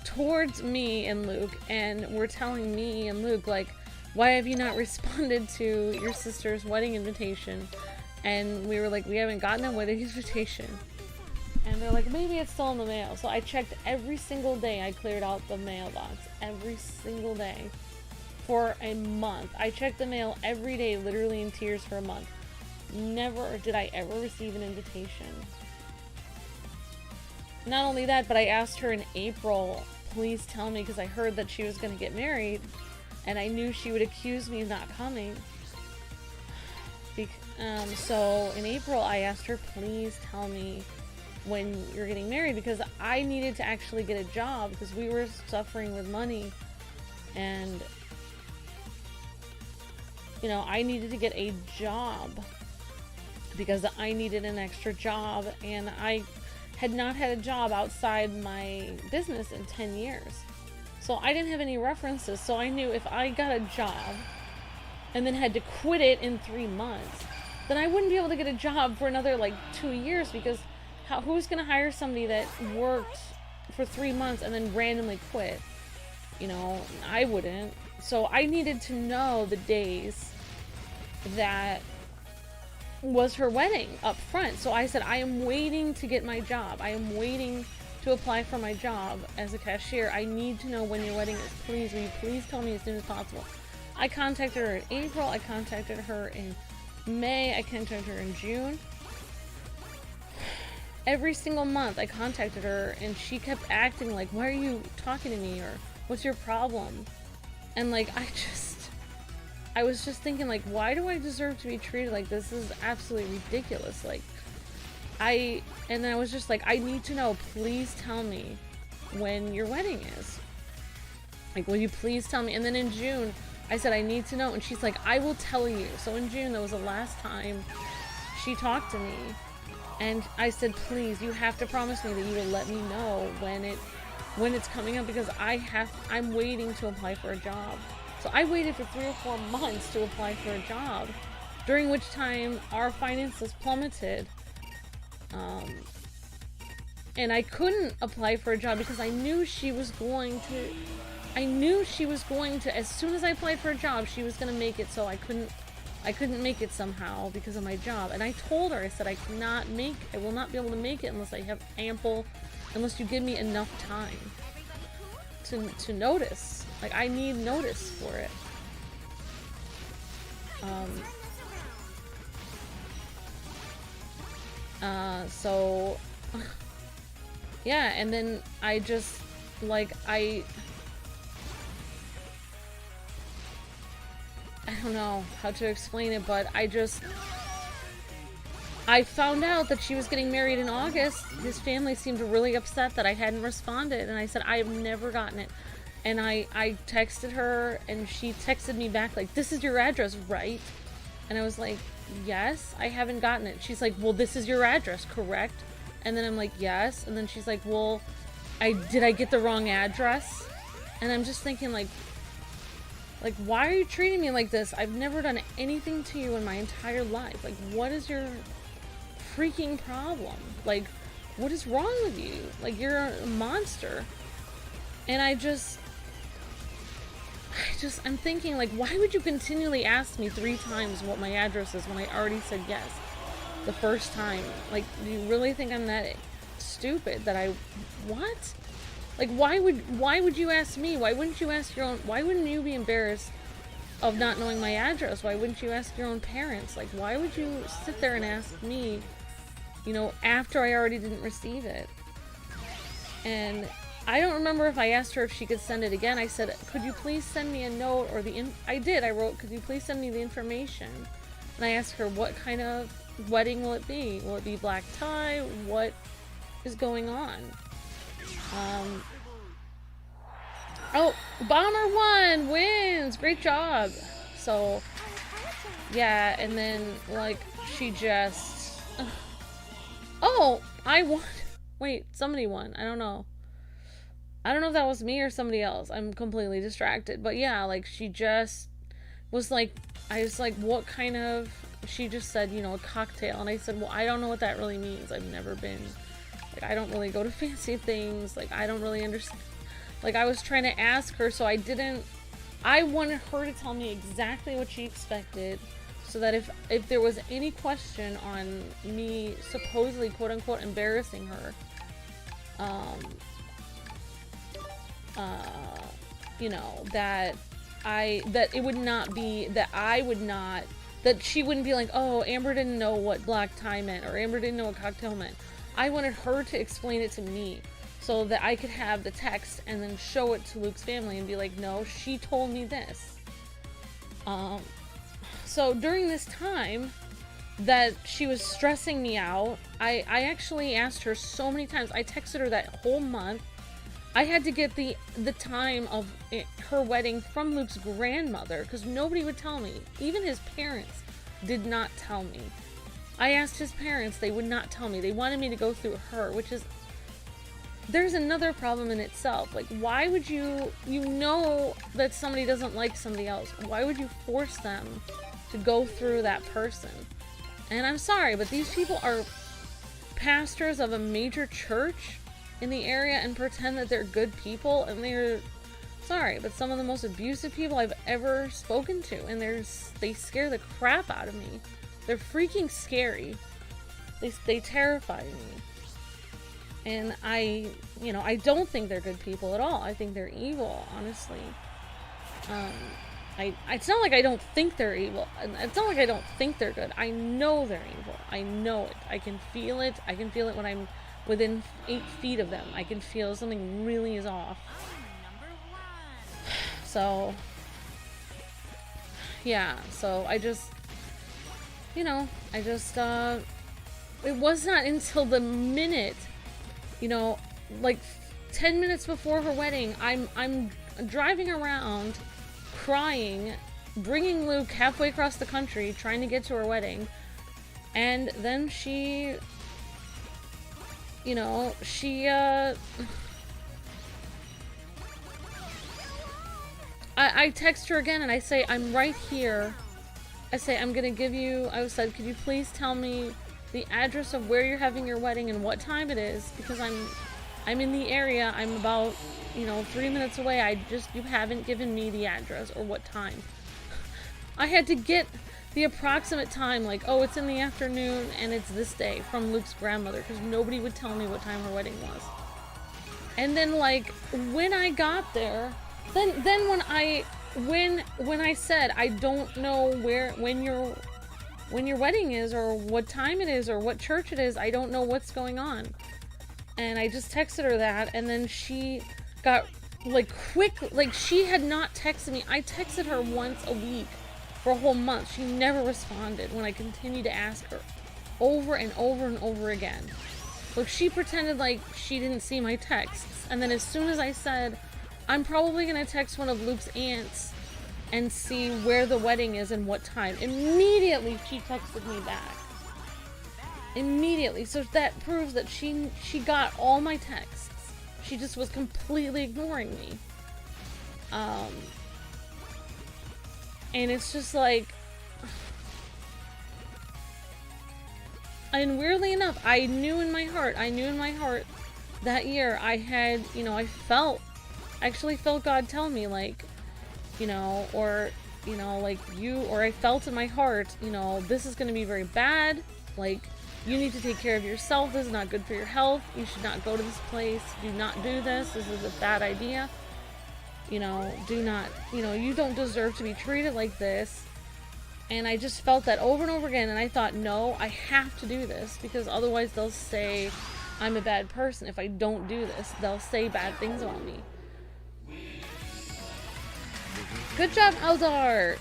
towards me and Luke, and were telling me and Luke, like, why have you not responded to your sister's wedding invitation? And we were like, we haven't gotten a wedding invitation. And they're like, maybe it's still in the mail. So I checked every single day. I cleared out the mailbox every single day for a month. I checked the mail every day, literally in tears for a month. Never did I ever receive an invitation. Not only that, but I asked her in April, please tell me, because I heard that she was going to get married, and I knew she would accuse me of not coming. So in April, I asked her, please tell me when you're getting married, because I needed to actually get a job, because we were suffering with money, and, you know, I needed to get a job, because I needed an extra job, and I had not had a job outside my business in 10 years. So I didn't have any references, so I knew if I got a job and then had to quit it in 3 months, then I wouldn't be able to get a job for another like 2 years, because who's gonna hire somebody that worked for 3 months and then randomly quit? You know, I wouldn't. So I needed to know the days that was her wedding up front. So I said, I am waiting to get my job. I am waiting to apply for my job as a cashier. I need to know when your wedding is. Please, will you please tell me as soon as possible? I contacted her in April. I contacted her in May. I contacted her in June. Every single month I contacted her, and she kept acting like, why are you talking to me? Or what's your problem? And like, I was just thinking, like, why do I deserve to be treated like this? This is absolutely ridiculous. Like, and I was just like, I need to know, please tell me when your wedding is. Like, will you please tell me? And then in June, I said, I need to know. And she's like, I will tell you. So in June, that was the last time she talked to me. And I said, please, you have to promise me that you will let me know when it's coming up, because I'm waiting to apply for a job. So I waited for 3 or 4 months to apply for a job, during which time our finances plummeted. And I couldn't apply for a job because I knew she was going to, as soon as I applied for a job, she was going to make it so I couldn't make it somehow because of my job. And I told her, I said, I will not be able to make it unless unless you give me enough time to notice. Like, I need notice for it. So yeah, and then I just, like, I don't know how to explain it, but I found out that she was getting married in August. His family seemed really upset that I hadn't responded, and I said, I have never gotten it. And I texted her, and she texted me back like, this is your address, right? And I was like, yes, I haven't gotten it. She's like, well, this is your address, correct? And then I'm like, yes. And then she's like, well, did I get the wrong address? And I'm just thinking, like, why are you treating me like this? I've never done anything to you in my entire life. Like, what is your freaking problem? Like, what is wrong with you? Like, you're a monster. And I'm thinking, like, why would you continually ask me 3 times what my address is when I already said yes the first time? Like, do you really think I'm that stupid that what? Like, why would you ask me? Why wouldn't you ask your own? Why wouldn't you be embarrassed of not knowing my address? Why wouldn't you ask your own parents? Like, why would you sit there and ask me, you know, after I already didn't receive it? And I don't remember if I asked her if she could send it again. I said, could you please send me a note, or I did. I wrote, could you please send me the information? And I asked her, what kind of wedding will it be? Will it be black tie? What is going on? Oh, Bomber 1 wins! Great job! So, yeah, and then, like, she just... Oh, I won! Wait, somebody won. I don't know. I don't know if that was me or somebody else. I'm completely distracted. But yeah, like, she just was like... I was like, what kind of... She just said, you know, a cocktail. And I said, well, I don't know what that really means. I've never been... Like, I don't really go to fancy things. Like, I don't really understand. Like, I was trying to ask her, so I wanted her to tell me exactly what she expected, so that if there was any question on me supposedly quote unquote embarrassing her, you know, that it would not be, that she wouldn't be like, oh, Amber didn't know what black tie meant, or Amber didn't know what cocktail meant. I wanted her to explain it to me so that I could have the text and then show it to Luke's family and be like, no, she told me this. So during this time that she was stressing me out, I actually asked her so many times. I texted her that whole month. I had to get the time of her wedding from Luke's grandmother because nobody would tell me. Even his parents did not tell me. I asked his parents, they would not tell me. They wanted me to go through her, which is, there's another problem in itself. Like, why would you know that somebody doesn't like somebody else. Why would you force them to go through that person? And I'm sorry, but these people are pastors of a major church in the area and pretend that they're good people, and they're, sorry, but some of the most abusive people I've ever spoken to, and they scare the crap out of me. They're freaking scary. They terrify me. And I don't think they're good people at all. I think they're evil, honestly. It's not like I don't think they're evil. It's not like I don't think they're good. I know they're evil. I know it. I can feel it. I can feel it when I'm within 8 feet of them. I can feel something really is off. So, yeah. So I just, it was not until the minute, like 10 minutes before her wedding, I'm driving around crying, bringing Luke halfway across the country, trying to get to her wedding, and then I text her again and I say, I'm right here. I say, I said, could you please tell me the address of where you're having your wedding and what time it is, because I'm in the area. I'm about 3 minutes away. You haven't given me the address or what time. I had to get the approximate time, like, oh, it's in the afternoon and it's this day, from Luke's grandmother, because nobody would tell me what time her wedding was. And then, like, when I got there, then when I said I don't know when your wedding is, or what time it is, or what church it is, I don't know what's going on. And I just texted her that, and then she got, she had not texted me. I texted her once a week for a whole month. She never responded when I continued to ask her over and over and over again. Look, she pretended like she didn't see my texts, and then as soon as I said, I'm probably gonna text one of Luke's aunts and see where the wedding is and what time, immediately she texted me back. Immediately. So that proves that she got all my texts. She just was completely ignoring me. And it's just like, and weirdly enough, I knew in my heart that year I had, I actually felt God tell me, like, or I felt in my heart, this is going to be very bad. Like, you need to take care of yourself. This is not good for your health. You should not go to this place. Do not do this. This is a bad idea. Do not, you don't deserve to be treated like this. And I just felt that over and over again. And I thought, no, I have to do this, because otherwise they'll say I'm a bad person. If I don't do this, they'll say bad things about me. Good job, Eldar!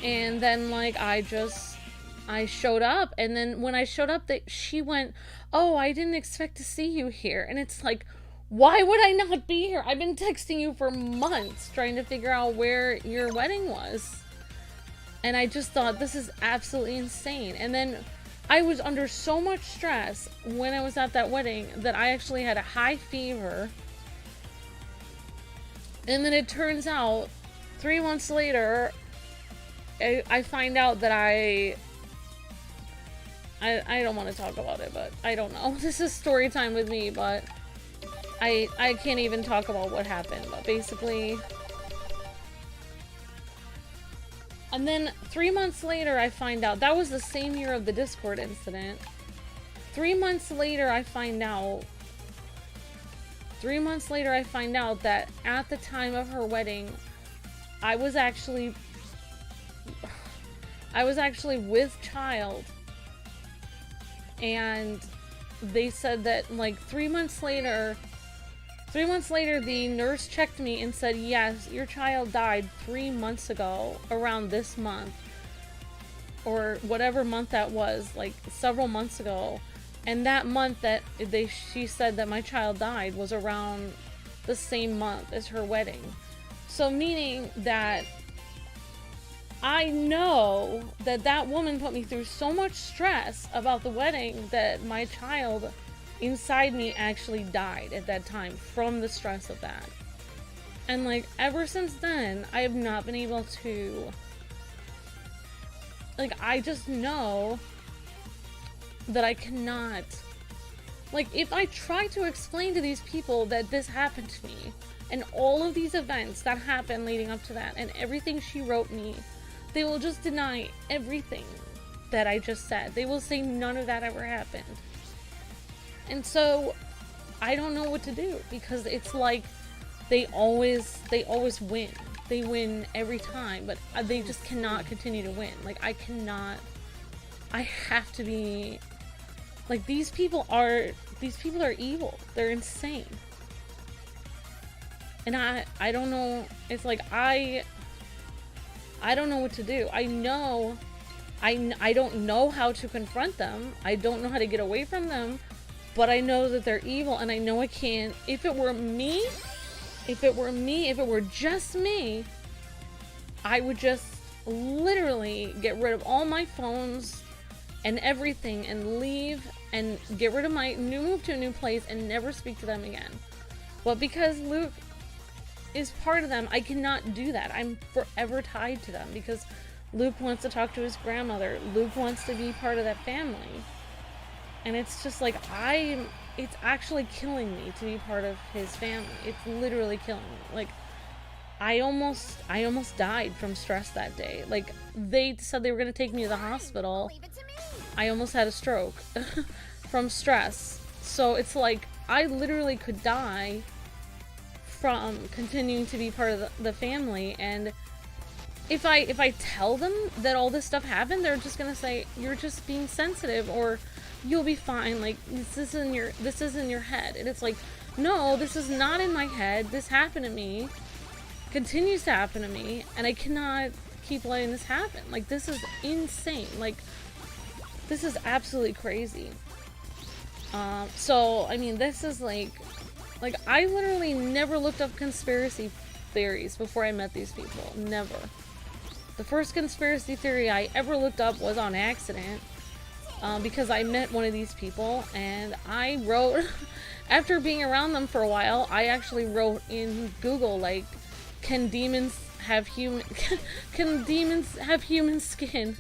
And then, like, I showed up, and then when I showed up, she went, oh, I didn't expect to see you here. And it's like, why would I not be here? I've been texting you for months trying to figure out where your wedding was. And I just thought, this is absolutely insane. And then I was under so much stress when I was at that wedding that I actually had a high fever. And then it turns out, 3 months later, I find out that I don't want to talk about it, but I don't know. This is story time with me, but I can't even talk about what happened. But basically, And then 3 months later, I find out, that was the same year of the Discord incident. 3 months later, I find out that at the time of her wedding, I was actually with child. And they said that, like, 3 months later, the nurse checked me and said, yes, your child died 3 months ago, around this month. Or whatever month that was, like, several months ago. And that month that she said that my child died was around the same month as her wedding. So meaning that I know that that woman put me through so much stress about the wedding that my child inside me actually died at that time from the stress of that. And like ever since then, I have not been able to, like, I just know that I cannot, like, if I try to explain to these people that this happened to me and all of these events that happened leading up to that and everything she wrote me, they will just deny everything that I just said. They will say none of that ever happened. And so I don't know what to do, because it's like they always win. They win every time, but they just cannot continue to win. Like, I have to be, like, these people are evil. They're insane. And I don't know, it's like I don't know what to do. I know I don't know how to confront them. I don't know how to get away from them, but I know that they're evil, and I know I can't. If it were just me, I would just literally get rid of all my phones and everything and leave and get rid of move to a new place and never speak to them again. But because Luke is part of them, I cannot do that. I'm forever tied to them because Luke wants to talk to his grandmother. Luke wants to be part of that family. And it's just like, it's actually killing me to be part of his family. It's literally killing me. Like, I almost died from stress that day. Like, they said they were going to take me to the hospital. I almost had a stroke from stress. So it's like, I literally could die from continuing to be part of the family. And if I tell them that all this stuff happened, they're just gonna say, you're just being sensitive, or you'll be fine, like, this is in your head. And it's like, no, this is not in my head. This happened to me, continues to happen to me, and I cannot keep letting this happen. Like, this is insane. Like, this is absolutely crazy. So I mean, this is like I literally never looked up conspiracy theories before I met these people. Never. The first conspiracy theory I ever looked up was on accident, because I met one of these people, and I wrote, after being around them for a while, I actually wrote in Google, like, can demons have human skin?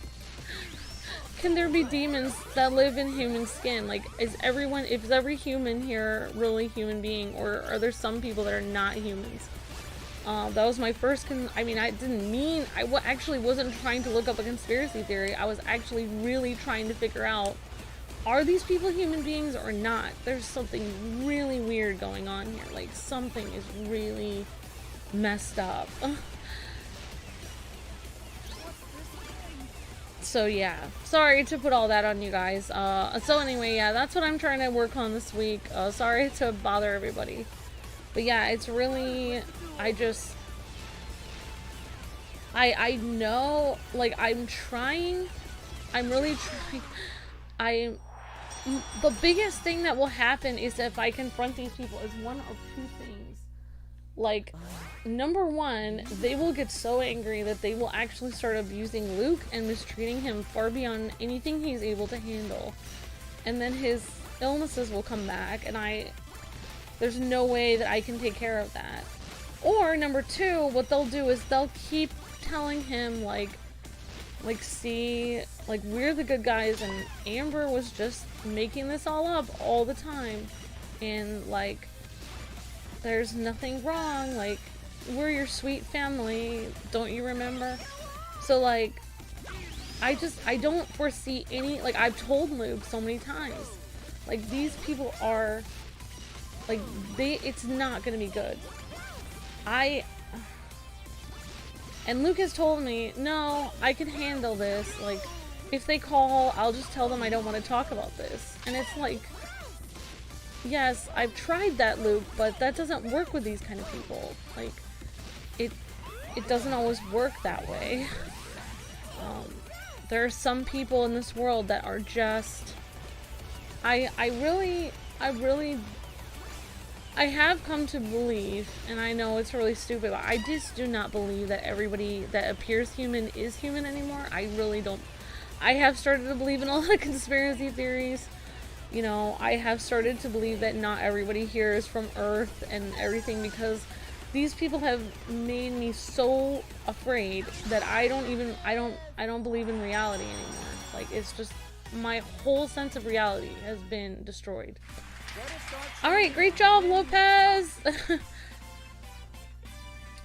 Can there be demons that live in human skin? Like, is every human here really human being, or are there some people that are not humans? That was my first I actually wasn't trying to look up a conspiracy theory. I was actually really trying to figure out, are these people human beings or not? There's something really weird going on here. Like, something is really messed up. So yeah, sorry to put all that on you guys. So anyway, yeah, that's what I'm trying to work on this week. Sorry to bother everybody. But yeah, it's really, I know, like, I'm really trying. The biggest thing that will happen is if I confront these people is one of two things. Like, number one, they will get so angry that they will actually start abusing Luke and mistreating him far beyond anything he's able to handle. And then his illnesses will come back, and there's no way that I can take care of that. Or number two, what they'll do is they'll keep telling him, like, see, like, we're the good guys, and Amber was just making this all up all the time. And, like, there's nothing wrong, like, we're your sweet family, don't you remember? So, like, I don't foresee any, like, I've told Luke so many times, like, these people are, like, it's not gonna be good. And Luke has told me, no, I can handle this, like, if they call, I'll just tell them I don't want to talk about this. And it's like, yes, I've tried that, Luke, but that doesn't work with these kind of people. Like, it doesn't always work that way. There are some people in this world that are just, I have come to believe, and I know it's really stupid, but I just do not believe that everybody that appears human is human anymore. I really don't. I have started to believe in a lot of conspiracy theories. You know, I have started to believe that not everybody here is from Earth and everything, because these people have made me so afraid that I don't believe in reality anymore. Like, it's just, my whole sense of reality has been destroyed. Alright, great job, Lopez!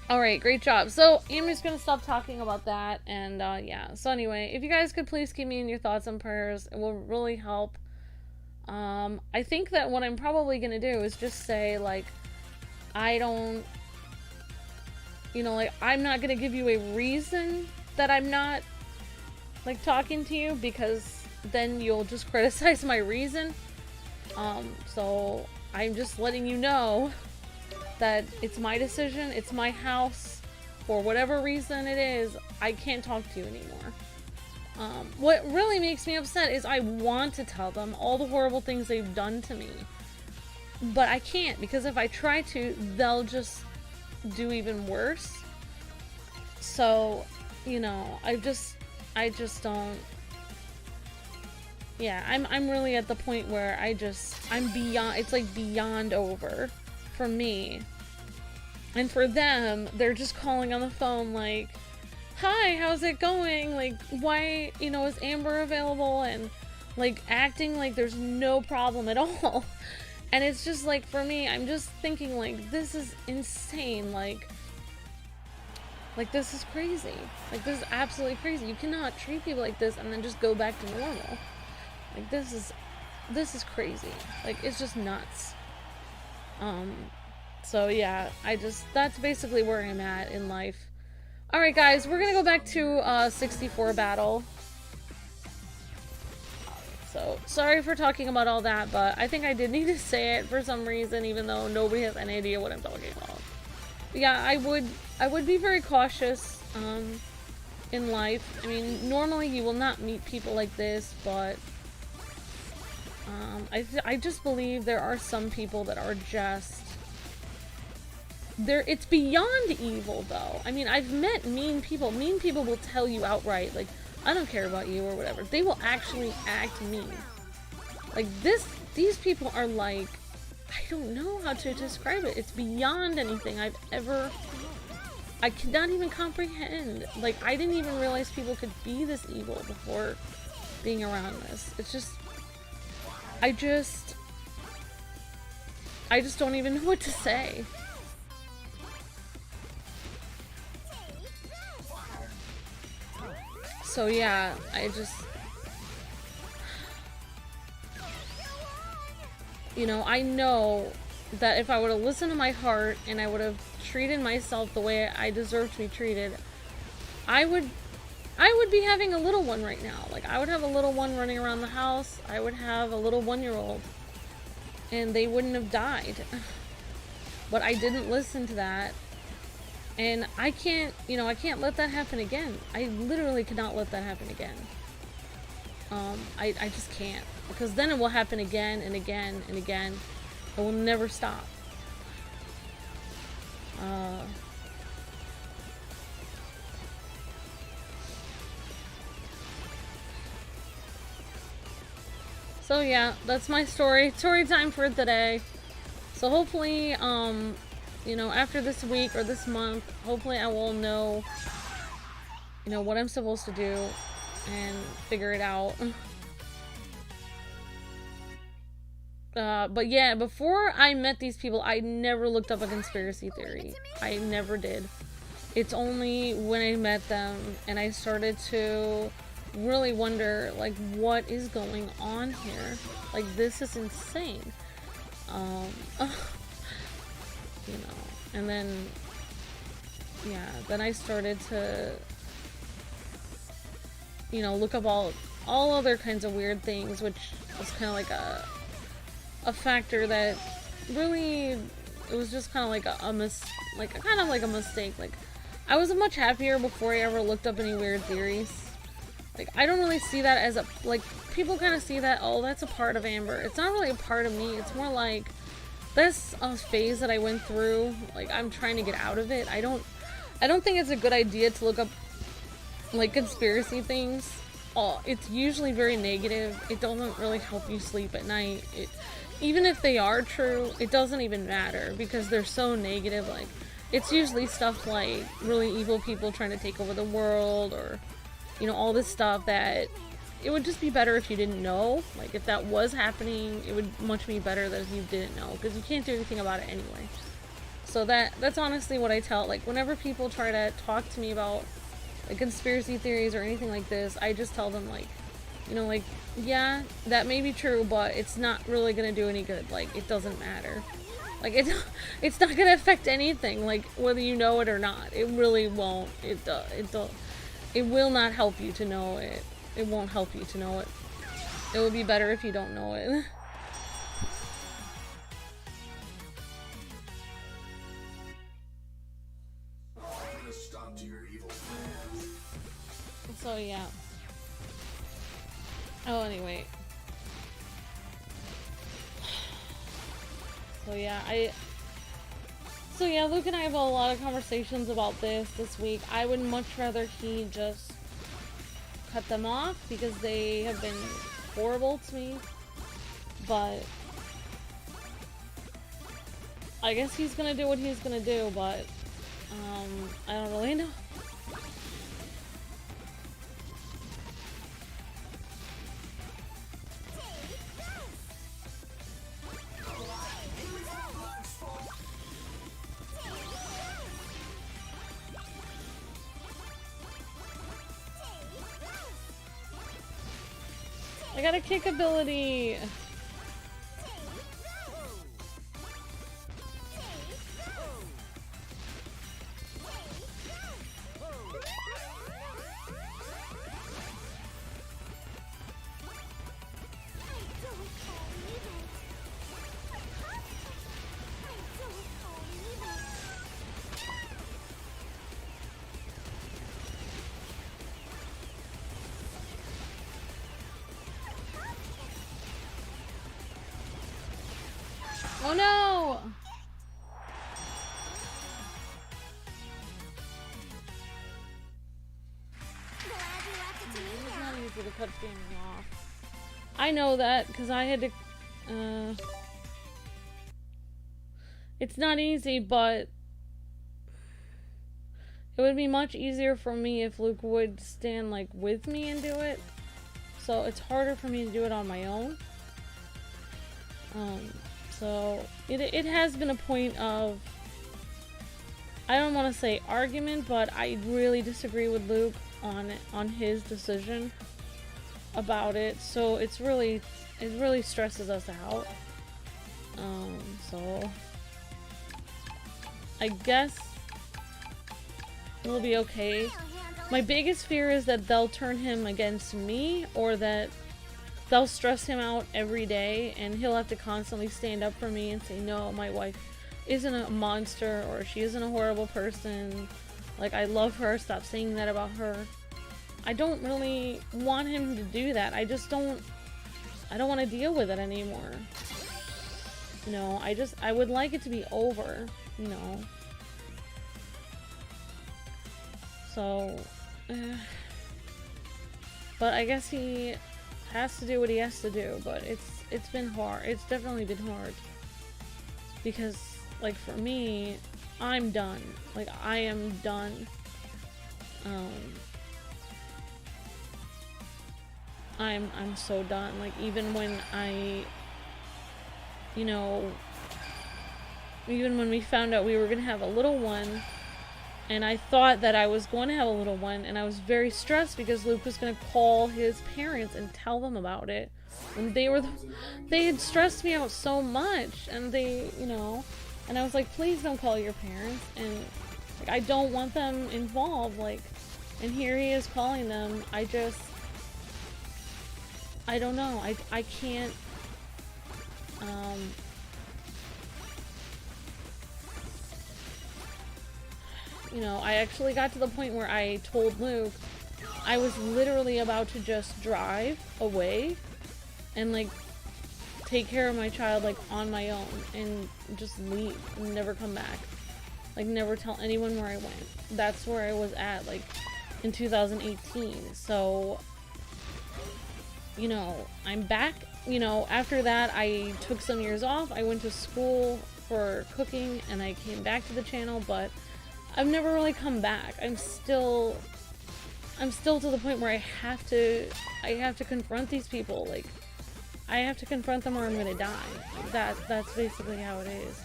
Alright, great job. So, I'm just gonna stop talking about that, and yeah. So anyway, if you guys could please keep me in your thoughts and prayers, it will really help. I think that what I'm probably gonna do is just say, like, I don't, you know, like, I'm not gonna give you a reason that I'm not, like, talking to you, because then you'll just criticize my reason. So I'm just letting you know that it's my decision, it's my house, for whatever reason it is, I can't talk to you anymore. What really makes me upset is I want to tell them all the horrible things they've done to me, but I can't, because if I try to, they'll just do even worse. So, you know, I just don't. Yeah, I'm really at the point where I'm beyond, it's like beyond over for me. And for them, they're just calling on the phone like, hi, how's it going? Like, why, you know, is Amber available? And like acting like there's no problem at all. And it's just like, for me, I'm just thinking like, this is insane. Like this is crazy. Like, this is absolutely crazy. You cannot treat people like this and then just go back to normal. Like, this is crazy. Like, it's just nuts. So yeah, that's basically where I'm at in life. Alright guys, we're gonna go back to 64 battle. So, sorry for talking about all that, but I think I did need to say it for some reason, even though nobody has any idea what I'm talking about. But yeah, I would be very cautious, in life. I mean, normally you will not meet people like this, but I just believe there are some people that are just, it's beyond evil, though. I mean, I've met mean people. Mean people will tell you outright, like, I don't care about you or whatever. They will actually act mean. Like, these people are like, I don't know how to describe it. It's beyond anything I cannot even comprehend. Like, I didn't even realize people could be this evil before being around this. It's just, I just don't even know what to say. So yeah, you know, I know that if I would have listened to my heart and I would have treated myself the way I deserve to be treated, I would be having a little one right now. Like, I would have a little one running around the house. I would have a little 1-year-old. And they wouldn't have died. But I didn't listen to that. And I can't, you know, I can't let that happen again. I literally cannot let that happen again. I just can't. Because then it will happen again and again and again. It will never stop. So yeah, that's my story time for today. So hopefully, you know, after this week or this month, hopefully I will know, you know, what I'm supposed to do and figure it out. But yeah, before I met these people, I never looked up a conspiracy theory. I never did. It's only when I met them and I started to really wonder, like, what is going on here? Like, this is insane. You know, and then, yeah, then I started to, you know, look up all other kinds of weird things, which was kind of like a factor that really, it was just kind of like a mistake. Like, I was much happier before I ever looked up any weird theories. Like, I don't really see that as a, like, people kind of see that, oh, that's a part of Amber. It's not really a part of me. It's more like, that's a phase that I went through. Like, I'm trying to get out of it. I don't think it's a good idea to look up, like, conspiracy things. Oh, it's usually very negative. It doesn't really help you sleep at night. Even if they are true, it doesn't even matter because they're so negative. Like, it's usually stuff like really evil people trying to take over the world, or, you know, all this stuff that it would just be better if you didn't know. Like, if that was happening, it would much be better than if you didn't know, because you can't do anything about it anyway. So that's honestly what I tell, like, whenever people try to talk to me about, like, conspiracy theories or anything like this, I just tell them, like, you know, like, yeah, that may be true, but it's not really gonna do any good. Like, it doesn't matter. Like, it's not gonna affect anything, like, whether you know it or not. It really won't. It will not help you to know it. It won't help you to know it. It would be better if you don't know it. So, yeah. Oh, anyway. So yeah, Luke and I have a lot of conversations about this week. I would much rather he just cut them off because they have been horrible to me. But I guess he's gonna do what he's gonna do, but I don't really know. I got a kick ability. Oh no! It's not easy to cut gaming off. I know that because I had to. It's not easy, but it would be much easier for me if Luke would stand like with me and do it. So it's harder for me to do it on my own. So it has been a point of, I don't want to say argument, but I really disagree with Luke on his decision about it. So it really stresses us out. So I guess we'll be okay. My biggest fear is that they'll turn him against me, or that they'll stress him out every day and he'll have to constantly stand up for me and say, no, my wife isn't a monster, or she isn't a horrible person. Like, I love her, stop saying that about her. I don't really want him to do that. I don't want to deal with it anymore. You know, I would like it to be over, you know. So, but I guess he has to do what he has to do, but it's been hard. It's definitely been hard. Because, like, for me, I'm done. Like, I am done. I'm so done. Like, even when even when we found out we were gonna have a little one, And I thought that I was going to have a little one, and I was very stressed because Luke was going to call his parents and tell them about it. And they had stressed me out so much, and they, you know, and I was like, please don't call your parents, and like, I don't want them involved, like, and here he is calling them. I don't know, I can't, you know, I actually got to the point where I told Luke I was literally about to just drive away and like take care of my child like on my own and just leave and never come back. Like never tell anyone where I went. That's where I was at like in 2018. So, you know, I'm back. You know, after that I took some years off. I went to school for cooking and I came back to the channel, but I've never really come back. I'm still to the point where I have to confront these people. Like, I have to confront them or I'm gonna die. That's basically how it is.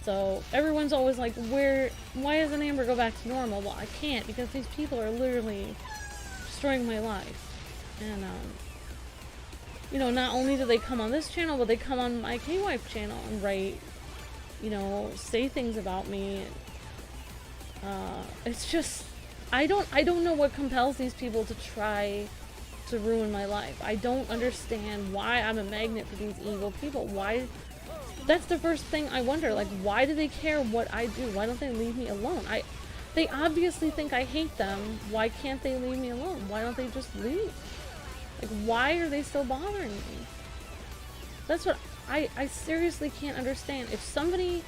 So everyone's always like, why doesn't Amber go back to normal? Well, I can't because these people are literally destroying my life. And you know, not only do they come on this channel, but they come on my K-Wife channel and write, you know, say things about me. It's just, I don't know what compels these people to try to ruin my life. I don't understand why I'm a magnet for these evil people. Why? That's the first thing I wonder. Like, why do they care what I do? Why don't they leave me alone? They obviously think I hate them. Why can't they leave me alone? Why don't they just leave? Like, why are they still bothering me? That's what I seriously can't understand. If somebody,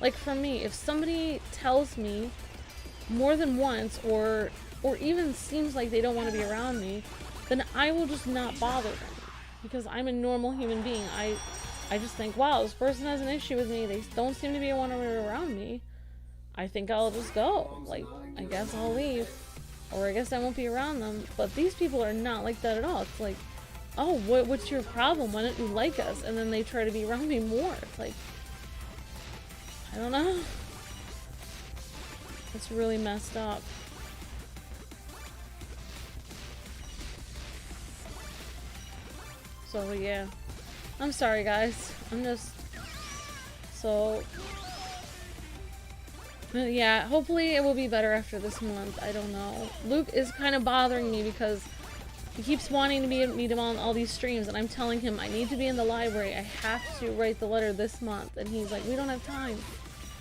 like for me, if somebody tells me more than once or even seems like they don't want to be around me, then I will just not bother them because I'm a normal human being. I just think, wow, this person has an issue with me. They don't seem to be wanting to be around me. I think I'll just go. Like, I guess I'll leave. Or I guess I won't be around them. But these people are not like that at all. It's like, oh, what's your problem? Why don't you like us? And then they try to be around me more. It's like, I don't know. It's really messed up. So yeah, I'm sorry guys. I'm just so yeah, hopefully it will be better after this month. I don't know. Luke is kind of bothering me because he keeps wanting to meet him on all these streams, and I'm telling him I need to be in the library. I have to write the letter this month, and he's like, we don't have time.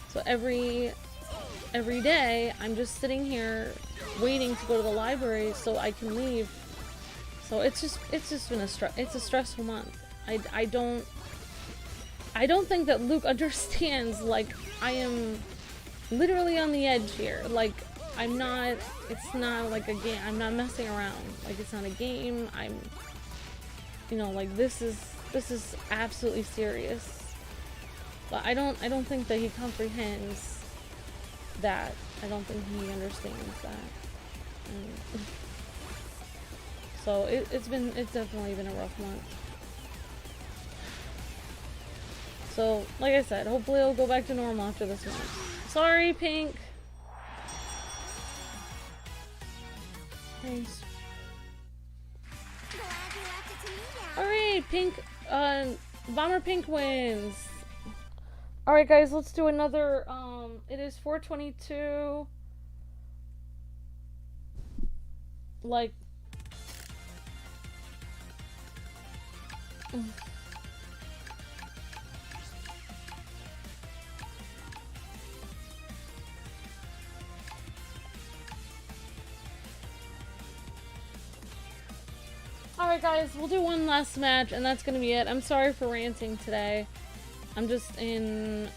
So every day I'm just sitting here waiting to go to the library so I can leave. So it's just been a stressful month. I don't think that Luke understands, like, I am literally on the edge here. Like, it's not like a game. I'm not messing around. Like, it's not a game. I'm, you know, like, this is absolutely serious. But I don't think that he comprehends that. I don't think he understands that. So it's definitely been a rough month. So, like I said, hopefully it'll go back to normal after this month. Sorry, Pink. Thanks. Alright, Pink, Bomber Pink wins. Alright guys, let's do another, it is 4:22. Like, alright guys, we'll do one last match and that's gonna be it. I'm sorry for ranting today. I'm just in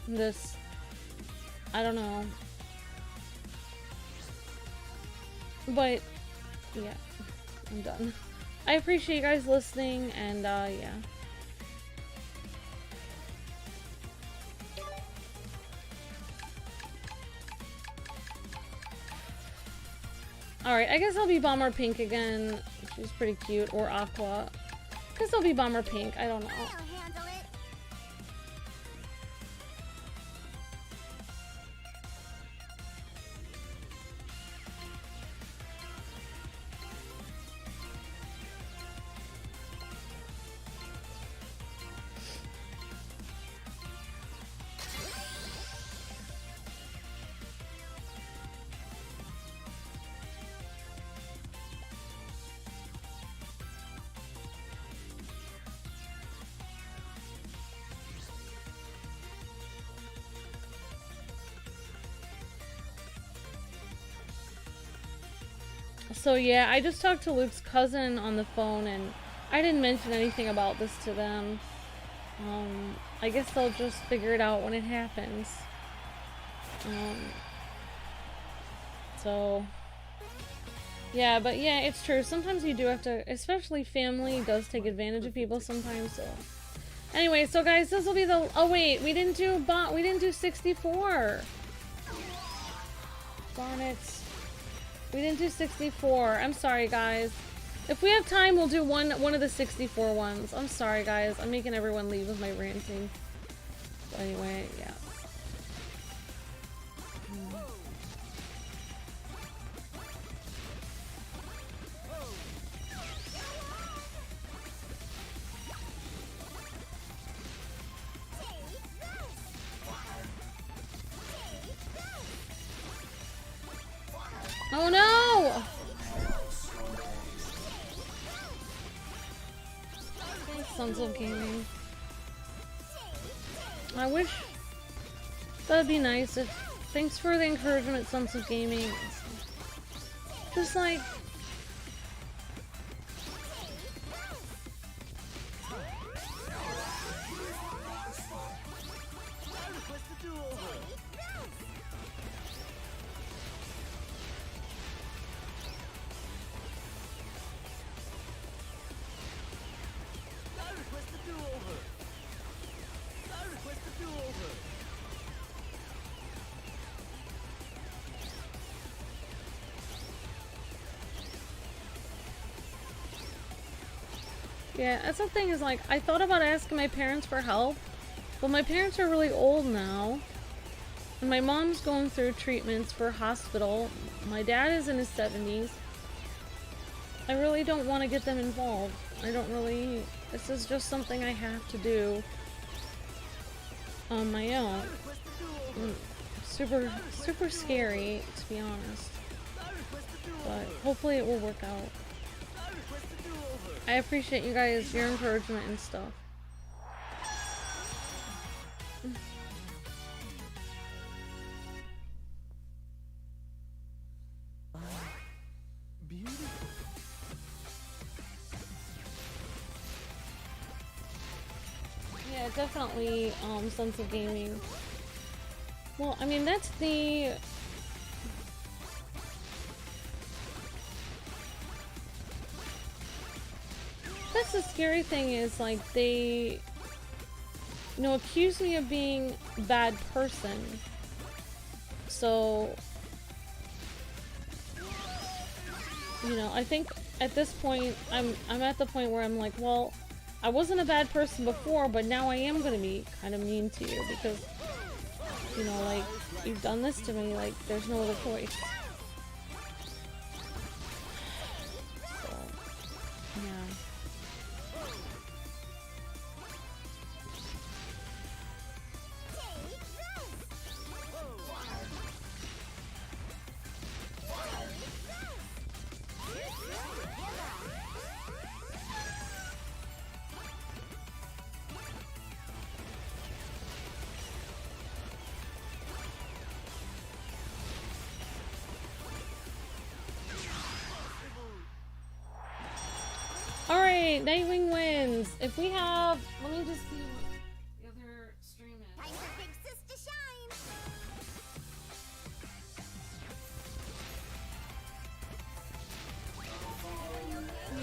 this, I don't know. But yeah, I'm done. I appreciate you guys listening, and yeah. Alright, I guess I'll be Bomber Pink again. She's pretty cute. Or Aqua. I guess I'll be Bomber Pink. I don't know. So yeah, I just talked to Luke's cousin on the phone, and I didn't mention anything about this to them. I guess they'll just figure it out when it happens. So yeah, but yeah, it's true. Sometimes you do have to, especially family does take advantage of people sometimes. So anyway, so guys, this will be the. Oh wait, we didn't do 64. Darn it. We didn't do 64. I'm sorry, guys. If we have time, we'll do one of the 64 ones. I'm sorry, guys. I'm making everyone leave with my ranting. But anyway, yeah. Oh no! Thanks, Sons of Gaming. I wish that'd be nice if. Thanks for the encouragement, Sons of Gaming. Just like. Yeah, that's the thing is, like, I thought about asking my parents for help, but my parents are really old now, and my mom's going through treatments for hospital. My dad is in his 70s. I really don't want to get them involved. I don't really. This is just something I have to do on my own. Super scary, to be honest. But hopefully it will work out. I appreciate you guys, your encouragement and stuff. Beautiful. Yeah, definitely, Sons of Gaming. Well, I mean, that's the... That's the scary thing is, like, they, you know, accuse me of being a bad person. So, you know, I think at this point, I'm at the point where I'm like, well, I wasn't a bad person before, but now I am gonna be kind of mean to you because, you know, like, you've done this to me, like, there's no other choice. So, yeah. Alright, Nightwing wins. If we have, let me just see what the other stream is. Time for Big Sis to shine.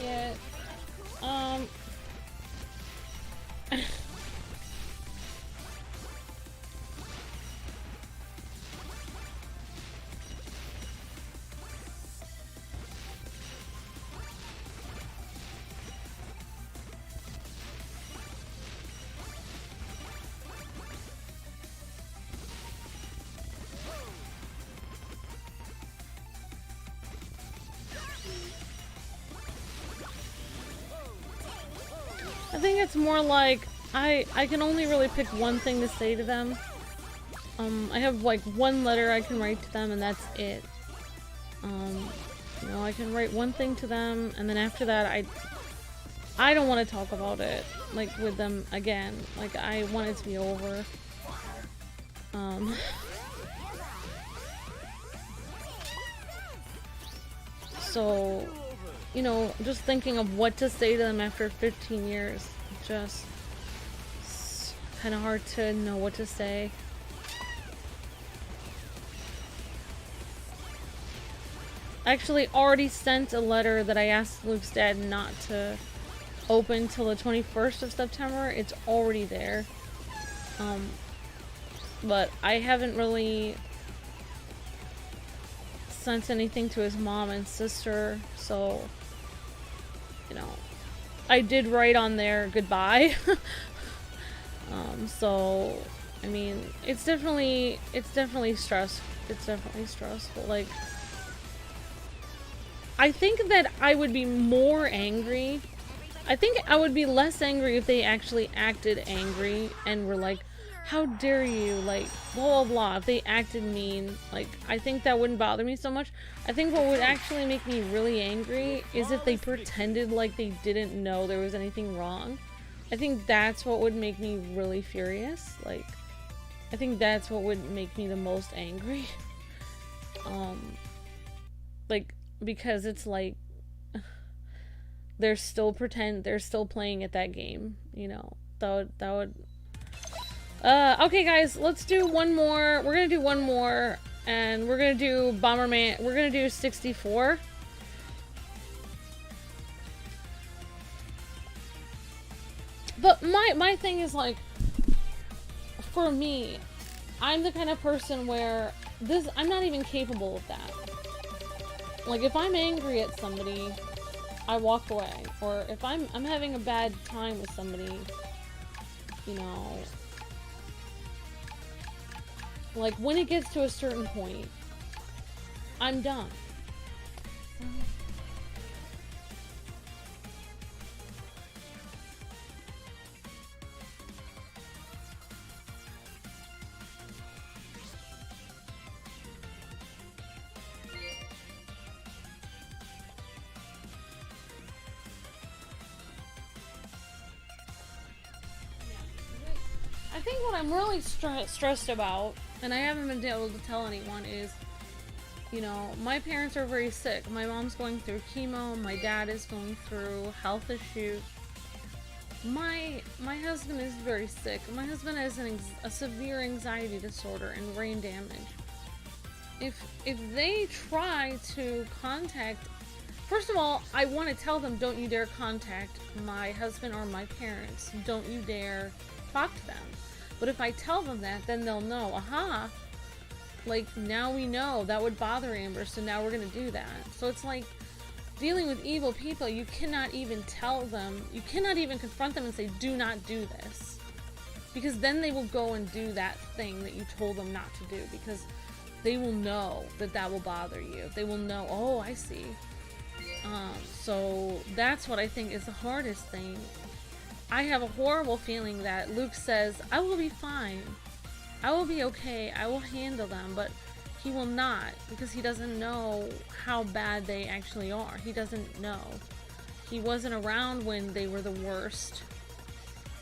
Yeah. I think it's more like I can only really pick one thing to say to them. I have like one letter I can write to them and that's it. You know, I can write one thing to them and then after that I don't want to talk about it like with them again. Like I want it to be over. So, you know, just thinking of what to say to them after 15 years, just kind of hard to know what to say. I actually already sent a letter that I asked Luke's dad not to open till the 21st of September. It's already there. But I haven't really sent anything to his mom and sister, so, you know, I did write on there goodbye. So, I mean, it's definitely stressful, like, I think that I would be more angry. I think I would be less angry if they actually acted angry and were like, how dare you, like, blah blah blah. If they acted mean, like, I think that wouldn't bother me so much. I think what would actually make me really angry is if they pretended like they didn't know there was anything wrong. I think that's what would make me really furious. Like, I think that's what would make me the most angry. Like, because it's like they're still playing at that game, you know. That would okay guys, let's do one more. We're gonna do one more, and we're gonna do BomberMan. We're gonna do 64. But my thing is, like, for me, I'm the kind of person where I'm not even capable of that. Like, if I'm angry at somebody, I walk away. Or if I'm having a bad time with somebody, you know, like, when it gets to a certain point, I'm done. I think what I'm really stressed about, and I haven't been able to tell anyone, is, you know, my parents are very sick. My mom's going through chemo. My dad is going through health issues. My husband is very sick. My husband has a severe anxiety disorder and brain damage. If they try to contact, first of all, I want to tell them, don't you dare contact my husband or my parents. Don't you dare talk to them. But if I tell them that, then they'll know, aha, like, now we know that would bother Amber, so now we're gonna do that. So it's like dealing with evil people. You cannot even tell them, you cannot even confront them and say, do not do this, because then they will go and do that thing that you told them not to do, because they will know that will bother you. They will know, oh, I see. So that's what I think is the hardest thing. I have a horrible feeling that Luke says, I will be fine. I will be okay. I will handle them. But he will not, because he doesn't know how bad they actually are. He doesn't know. He wasn't around when they were the worst.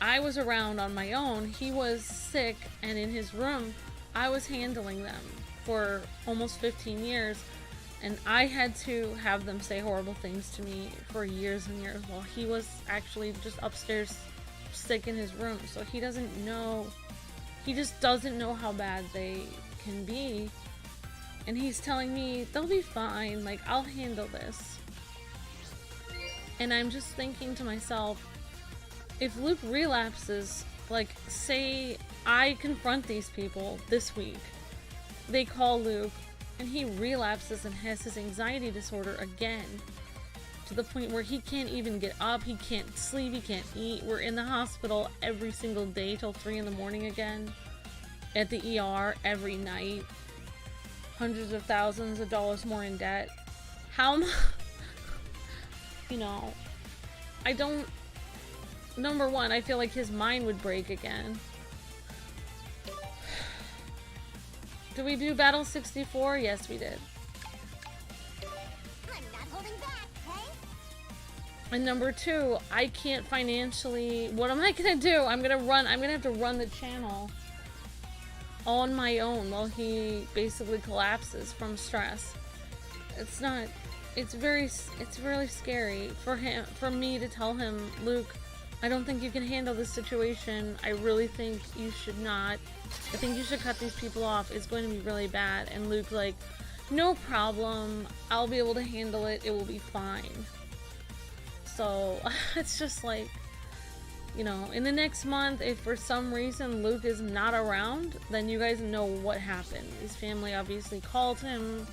I was around on my own. He was sick and in his room. I was handling them for almost 15 years. And I had to have them say horrible things to me for years and years while he was actually just upstairs sick in his room. So he doesn't know, he just doesn't know how bad they can be. And he's telling me, they'll be fine, like, I'll handle this. And I'm just thinking to myself, if Luke relapses, like, say I confront these people this week, they call Luke, and he relapses and has his anxiety disorder again, to the point where he can't even get up, he can't sleep, he can't eat. We're in the hospital every single day till 3 in the morning again, at the ER every night, hundreds of thousands of dollars more in debt. How am I, you know, I don't, number one, I feel like his mind would break again. Did we do Battle 64? Yes, we did. I'm not holding back, okay? And number two, I can't financially, what am I gonna do? I'm gonna have to run the channel on my own while he basically collapses from stress. it's really scary for me to tell him, Luke, I don't think you can handle this situation. I really think you should not. I think you should cut these people off. It's going to be really bad. And Luke like, no problem. I'll be able to handle it. It will be fine. So it's just like, you know, in the next month, if for some reason Luke is not around, then you guys know what happened. His family obviously called him,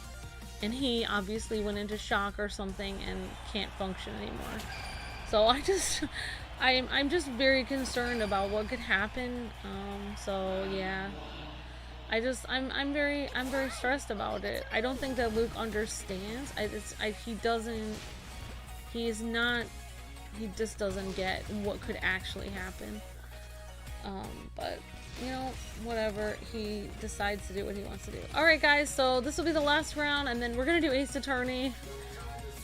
and he obviously went into shock or something and can't function anymore. So I'm just very concerned about what could happen. So yeah, I'm very stressed about it. I don't think that Luke understands. He just doesn't get what could actually happen. But you know, whatever, he decides to do what he wants to do. Alright guys, so this will be the last round, and then we're gonna do Ace Attorney,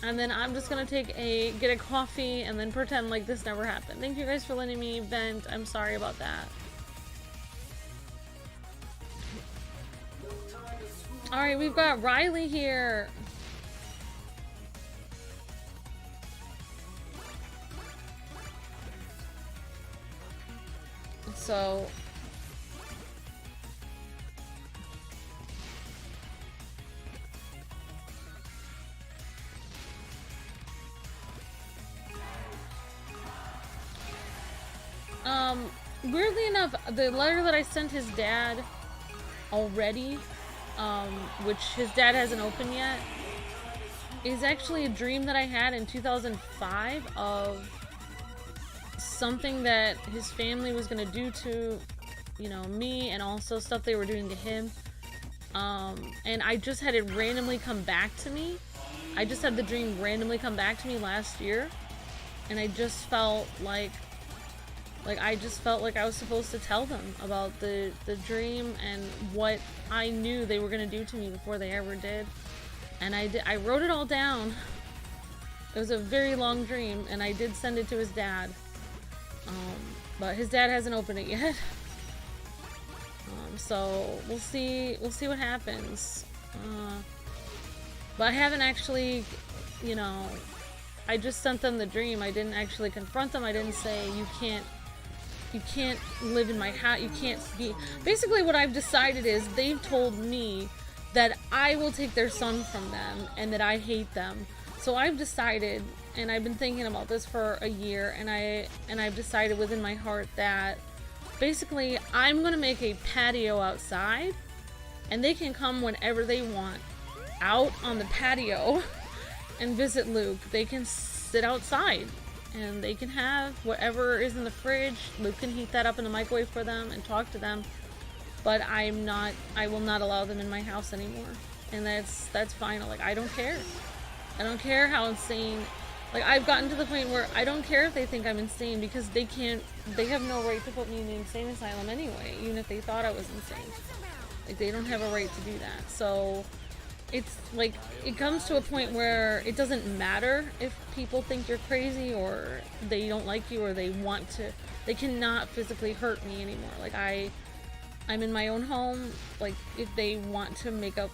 and then I'm just gonna get a coffee and then pretend like this never happened. Thank you guys for letting me vent. I'm sorry about that. Alright, we've got Riley here. So weirdly enough, the letter that I sent his dad already, which his dad hasn't opened yet, is actually a dream that I had in 2005 of something that his family was gonna do to, you know, me, and also stuff they were doing to him. And I just had it randomly come back to me. I just had the dream randomly come back to me last year, and I just felt like I was supposed to tell them about the dream and what I knew they were gonna do to me before they ever did. And I wrote it all down. It was a very long dream, and I did send it to his dad. But his dad hasn't opened it yet. So we'll see what happens. But I haven't actually, you know, I just sent them the dream. I didn't actually confront them. I didn't say, you can't live in my house. You can't be. Basically what I've decided is they've told me that I will take their son from them and that I hate them. So I've decided, and I've been thinking about this for a year, and I've decided within my heart that basically I'm gonna make a patio outside, and they can come whenever they want out on the patio and visit Luke. They can sit outside and they can have whatever is in the fridge. Luke can heat that up in the microwave for them and talk to them. But I will not allow them in my house anymore. And that's fine. Like, I don't care. I don't care how insane. Like, I've gotten to the point where I don't care if they think I'm insane, because they have no right to put me in the insane asylum anyway, even if they thought I was insane. Like, they don't have a right to do that. So it's like, it comes to a point where it doesn't matter if people think you're crazy or they don't like you or they cannot physically hurt me anymore. Like, I'm in my own home. Like, if they want to make up,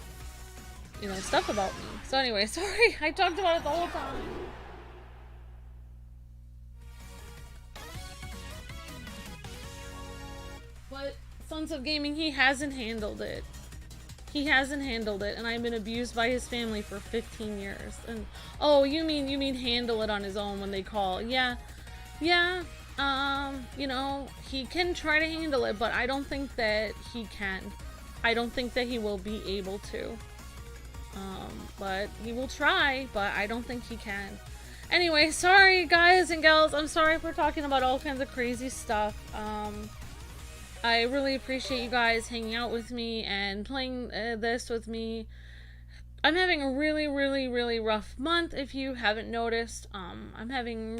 you know, stuff about me. So anyway, sorry, I talked about it the whole time. But Sons of Gaming, he hasn't handled it. He hasn't handled it, and I've been abused by his family for 15 years. And oh, you mean handle it on his own when they call? Yeah, you know, he can try to handle it, but I don't think that he can. I don't think that he will be able to. But he will try, but I don't think he can. Anyway, sorry guys and gals, I'm sorry for talking about all kinds of crazy stuff. I really appreciate you guys hanging out with me and playing this with me. I'm having a really, really, really rough month, if you haven't noticed. I'm having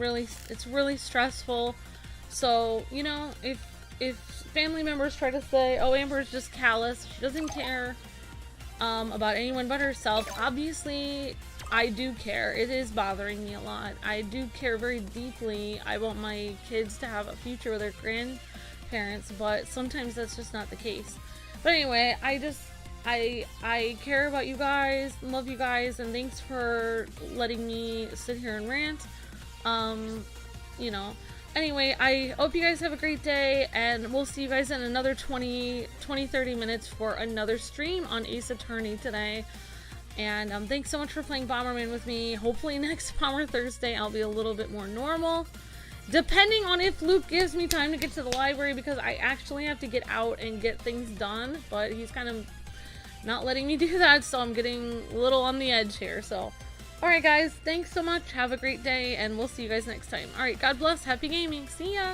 it's really stressful. So, you know, if family members try to say, oh, Amber's just callous, she doesn't care about anyone but herself, obviously I do care. It is bothering me a lot. I do care very deeply. I want my kids to have a future with their grandparents, but sometimes that's just not the case. But anyway, I care about you guys, love you guys, and thanks for letting me sit here and rant. You know, anyway, I hope you guys have a great day, and we'll see you guys in another 30 minutes for another stream on Ace Attorney today. And thanks so much for playing Bomberman with me. Hopefully next Bomber Thursday I'll be a little bit more normal, depending on if Luke gives me time to get to the library, because I actually have to get out and get things done, but he's kind of not letting me do that, so I'm getting a little on the edge here. So alright guys, thanks so much, have a great day, and we'll see you guys next time. Alright, God bless, happy gaming, see ya!